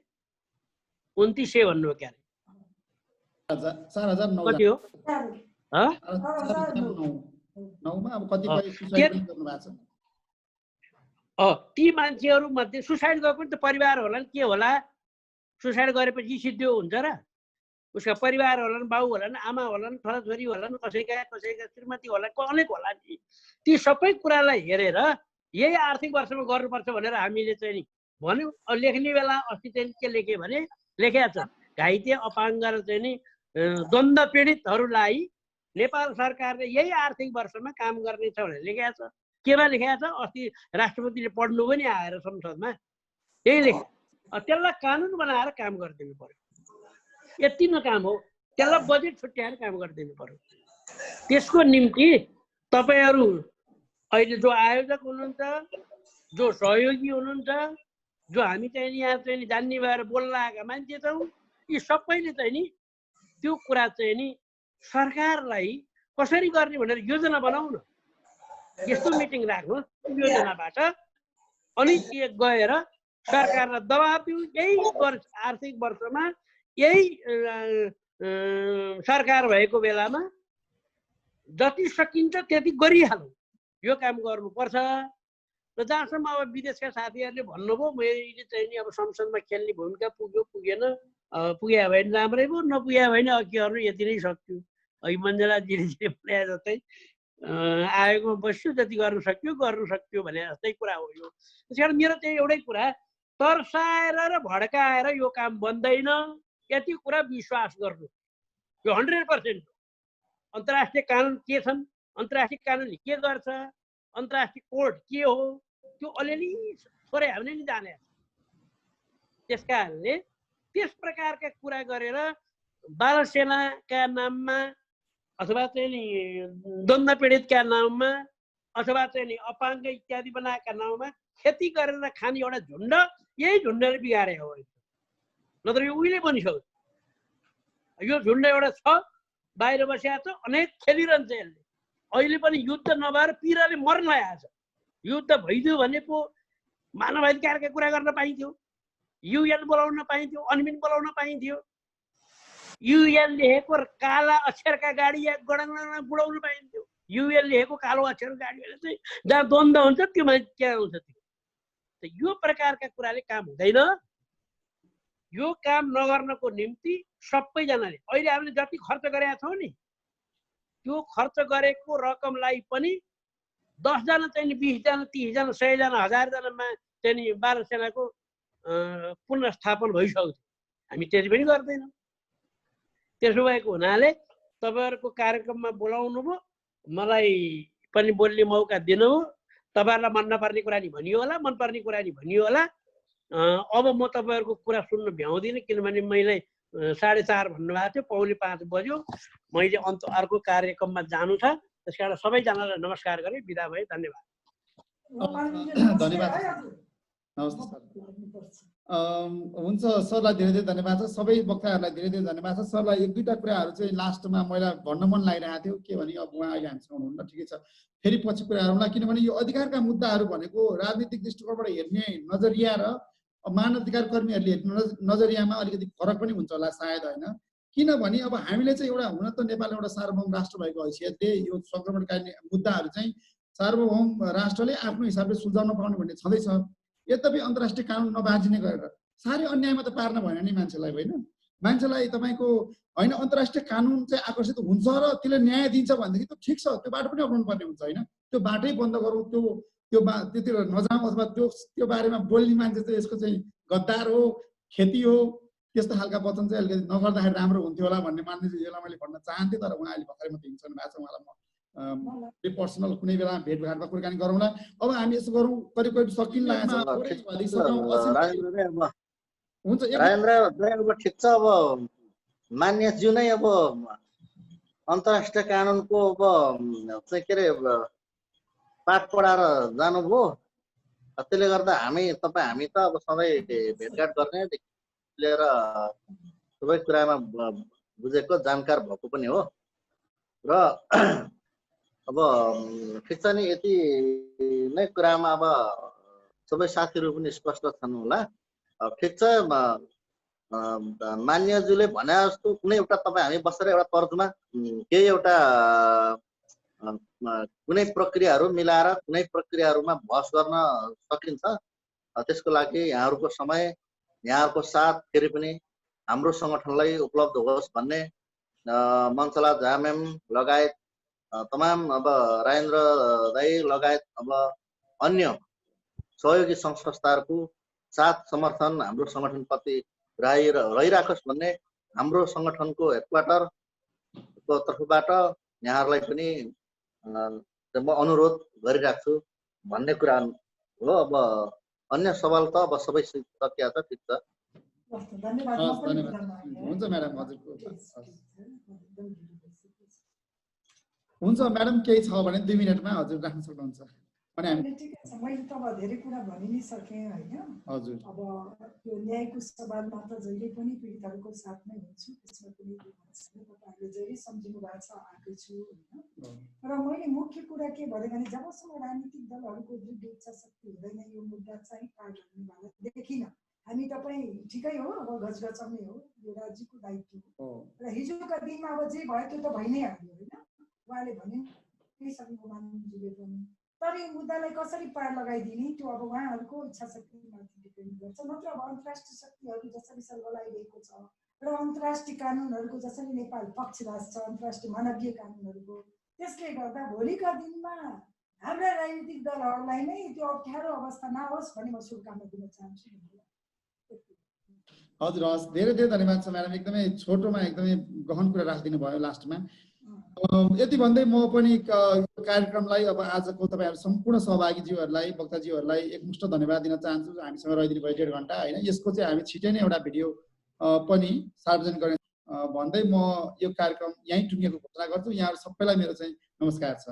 2900 भन्नुभयो क्या 4009 कति हो 9 मा अब कतिपय सुसाइड पनि गर्नु भएको छ ती मान्छेहरू मध्ये सुसाइड गरेको पनि त परिवार होला नि के होला सुसाइड गरेपछि सिद्धि हुन्छ र उसका परिवार होलान् बाउ होलान् आमा होलान् छोराछोरी होलान् कसैका श्रीमती होला अनेक होला नि ती सबै कुरालाई हेरेर यही आर्थिक वर्षमा गर्नुपर्छ भनेर हामीले चाहिँ नि भन्यौँ लेख्ने बेला अस्ति चाहिँ के लेख्यो भने लेखेको छ घाइते अपाङ्ग र चाहिँ नि द्वन्द्व पीडितहरूलाई नेपाल सरकारले यही आर्थिक वर्षमा काम गर्नेछ भनेर लेखेको छ केमा लेखेको छ अस्ति राष्ट्रपतिले पढ्नु पनि आएर संसदमा यही लेख्यो त्यसलाई कानुन बनाएर काम गरिदिनु पर्यो यति न काम हो त्यसलाई बजेट छुट्याएर काम गरिदिनु पर्यो त्यसको निम्ति तपाईहरू अहिले जो आयोजक हुनुहुन्छ जो सहयोगी हुनुहुन्छ जो हामी चाहिँ यहाँ चाहिँ जान्ने भएर बोल्न आएका मान्छे छौँ यी सबैले चाहिँ नि त्यो कुरा चाहिँ नि सरकारलाई कसरी गर्ने भनेर योजना बनाऊ न यस्तो मिटिङ राख्नु योजनाबाट अनि गएर सरकारलाई दबाब दिउँ यही आर्थिक वर्षमा यही सरकार भएको बेलामा जति सकिन्छ त्यति गरिहालौँ यो काम गर्नुपर्छ र जहाँसम्म अब विदेशका साथीहरूले भन्नुभयो मैले चाहिँ नि अब संसदमा खेल्ने भूमिका पुग्यो पुगेन पुग्यो भने राम्रै भयो नपुग्यो भने के गर्नु यति नै सक्यो अघि मञ्जलाजीले भने जस्तै आयोगमा बस्यो जति गर्नु सक्यो भने जस्तै कुरा हो यो त्यस कारण मेरो चाहिँ एउटै कुरा तर्साएर र भड्काएर यो काम बन्दैन यति कुरा विश्वास गर्नु यो 100% अन्तर्राष्ट्रिय कानुन के छन् अन्तर्राष्ट्रिय कानुनले के गर्छ अन्तर्राष्ट्रिय कोर्ट के हो त्यो अलिअलि थोरै हामीले नि जाने त्यस कारणले त्यस प्रकारका कुरा गरेर बालसेनाका नाममा अथवा चाहिँ नि द्वन्द्व पीडितका नाममा अथवा चाहिँ नि अपाङ्ग इत्यादि बनाएका नाममा खेती गरेर खाने एउटा झुन्ड यही झुन्डले बिगारे हो नत्र यो उहिले पनि छ यो झुन्ड एउटा छ बाहिर बसेको छ अनेक खेलिरहन्छ यसले अहिले पनि युद्ध नभएर पिराले मर्न आएको छ युद्ध भइदियो भने पो मानवाधिकारका कुरा गर्न पाइन्थ्यो युएन बोलाउन पाइन्थ्यो अनमिन बोलाउन पाइन्थ्यो युएन लेखेको काला अक्षरका गाडी गणना बुढाउन पाइन्थ्यो युएन लेखेको कालो अक्षरको गाडीहरूले चाहिँ जहाँ द्वन्द्व हुन्छ त्यो मान्छे के आउँछ त्यो यो प्रकारका कुराले काम हुँदैन यो काम नगर्नको निम्ति सबैजनाले अहिले हामीले जति खर्च गरेका छौँ नि त्यो खर्च गरेको रकमलाई पनि 10 जना चाहिँ 20 जना 30 जना 100 जना 1000 जनामा चाहिँ बालसेनाको पुनर्स्थापन भइसक्यो हामी त्यति पनि गर्दैनौँ त्यसो भएको हुनाले तपाईहरुको कार्यक्रममा बोलाउनु भयो मलाई पनि बोल्ने मौका दिनुभयो तपाईहरुलाई मन नपर्ने कुरा नि भनियो होला मन पर्ने कुरा नि भनियो होला अब म तपाईहरुको कुरा सुन्न भ्याउँदिन किनभने मैले 4:30 भन्नुभएको थियो 4:45 बज्यो मैले अर्को कार्यक्रममा जानु छ त्यसकारण सबैजनालाई नमस्कार गरे बिदा भए धन्यवाद धन्यवाद नमस्ते सर हुन्छ सरलाई धेरै धेरै धन्यवाद छ सबै वक्ताहरूलाई धेरै धेरै धन्यवाद छ सरलाई एक दुईटा कुराहरू चाहिँ लास्टमा मलाई भन्न मन लागिरहेको थियो के भने अब उहाँ अहिले हामीसँग हुनुहुन्न ठिकै छ फेरि पछि कुराहरुलाई किनभने यो अधिकारका मुद्दाहरू भनेको राजनीतिक दृष्टिकोणबाट हेर्ने नजरिया र मानवाधिकार कर्मीहरूले हेर्ने नजरियामा अलिकति फरक पनि हुन्छ होला सायद हैन किनभने अब हामीले चाहिँ एउटा हुन त नेपाल एउटा सार्वभौम राष्ट्र भएको हैसियतले यो संक्रमणकालीन मुद्दाहरू चाहिँ सार्वभौम राष्ट्रले आफ्नो हिसाबले सुल्झाउन पाउने भन्ने छँदैछ यद्यपि अन्तर्राष्ट्रिय कानुन नबाझिने गरेर साह्रै अन्यायमा त पार्न भएन नि मान्छेलाई हैन मान्छेलाई तपाईको हैन अन्तर्राष्ट्रिय कानुन चाहिँ आकर्षित हुन्छ र त्यसले न्याय दिन्छ भनेदेखि त्यो ठिक छ त्यो बाटो पनि अपनाउनु पर्ने हुन्छ हैन त्यो बाटै बन्द गरौँ त्यतिर नजाउँ अथवा त्यो बारेमा बोल्ने मान्छे चाहिँ यसको चाहिँ गद्दार हो खेती हो त्यस्तो खालका वचन चाहिँ अलिकति नगर्दाखेरि राम्रो हुन्थ्यो होला भन्ने मान्यज्यूलाई मैले भन्न चाहन्थेँ। तर उहाँ अहिले भर्खरै मात्रै हिँड्नु भएको छ, उहाँलाई म पर्सनल कुनै बेला भेटघाटमा कुराकानी गरौँला। अब हामी यसो गरौँ, करिब करिब सकिँला हुन्छ हुन्छ अब ठिक छ। अब मान्यज्यू नै अब अन्तर्राष्ट्रिय कानुनको अब चाहिँ के अरे पाठ पढाएर जानुभयो। त्यसले गर्दा हामी त अब सधैँ भेटघाट गर्ने लिएर सबै कुरामा बुझेको जानकार भएको पनि हो र अब ठिक छ नि, यति नै कुरामा अब सबै साथीहरू पनि स्पष्ट छन् होला। ठिक छ, मान्यज्यूले भने जस्तो कुनै एउटा तपाईँ हामी बसेर एउटा तर्जुमा केही एउटा कुनै प्रक्रियाहरू मिलाएर कुनै प्रक्रियाहरूमा बहस गर्न सकिन्छ। त्यसको लागि यहाँहरूको समय, यहाँहरूको साथ फेरि पनि हाम्रो सङ्गठनलाई उपलब्ध होस् भन्ने मञ्चला झामेम लगायत तमाम अब राजेन्द्र दाई लगायत अब अन्य सहयोगी सङ्घ संस्थाहरूको साथ समर्थन हाम्रो सङ्गठनप्रति रहिराखोस् भन्ने हाम्रो सङ्गठनको हेडक्वार्टरको तर्फबाट यहाँहरूलाई पनि म अनुरोध गरिराख्छु भन्ने कुरा हो। अब अन्य सवाल त अब सबै सकिया छ। ठिक छ, हुन्छ म्याडम, हजुरको हुन्छ म्याडम। केही छ भने 2 मिनेटमा हजुर राख्न सक्नुहुन्छ। अनि हामी ठिकै छ, मैले त अब धेरै कुरा भनि नै सकेँ होइन। हजुर अब यो न्यायको सवालमा त जहिले पनि पीडितहरूको साथ नै हुन्छु, त्यसमा कुनै तपाईँहरूले जहिले सम्झिनु भएको छ, आएको छु होइन। र मैले मुख्य कुरा के भने जबसम्म राजनीतिक दलहरूको दृढ इच्छा शक्ति हुँदैन यो मुद्दा चाहिँ पार गर्ने वाला देखिनँ। हामी तपाईँ ठिकै हो, अब गजगचाउने हो, यो राज्यको दायित्व हो। र हिजोका दिनमा अब जे भयो त्यो त भइ नै हाल्यो होइन। उहाँले भने सक्नुभयो मान्यज्यूले पनि। तर यो मुद्दालाई कसरी पार लगाइदिने त्यो अब उहाँहरूको इच्छा शक्तिमाथि डिपेन्ड गर्छ। नत्र अब अन्तर्राष्ट्रिय शक्तिहरू जसरी सर्वलाइरहेको छ र अन्तर्राष्ट्रिय कानुनहरूको जसरी नेपाल पक्षपात छ अन्तर्राष्ट्रिय मानवीय कानुनहरूको, त्यसले गर्दा भोलिका दिनमा हाम्रा राजनीतिक दलहरूलाई नै त्यो अप्ठ्यारो अवस्था नहोस् भन्ने म शुभकामना दिन चाहन्छु। हजुर, हस्, धेरै धेरै धन्यवाद छ म्याडम। एकदमै छोटोमा एकदमै गहन कुरा राखिदिनु भयो लास्टमा। यति भन्दै म पनि कार्यक्रमलाई अब आजको तपाईँहरू सम्पूर्ण सहभागीज्यूहरूलाई, वक्ताज्यूहरूलाई एकमुष्ट धन्यवाद दिन चाहन्छु। हामीसँग रहिदिनु भयो 1.5 घन्टा होइन। यसको चाहिँ हामी छिटै नै एउटा भिडियो पनि सार्वजनिक गर्ने भन्दै म यो कार्यक्रम यहीँ टुङ्गेको घोषणा गर्छु। यहाँहरू सबैलाई मेरो चाहिँ नमस्कार छ।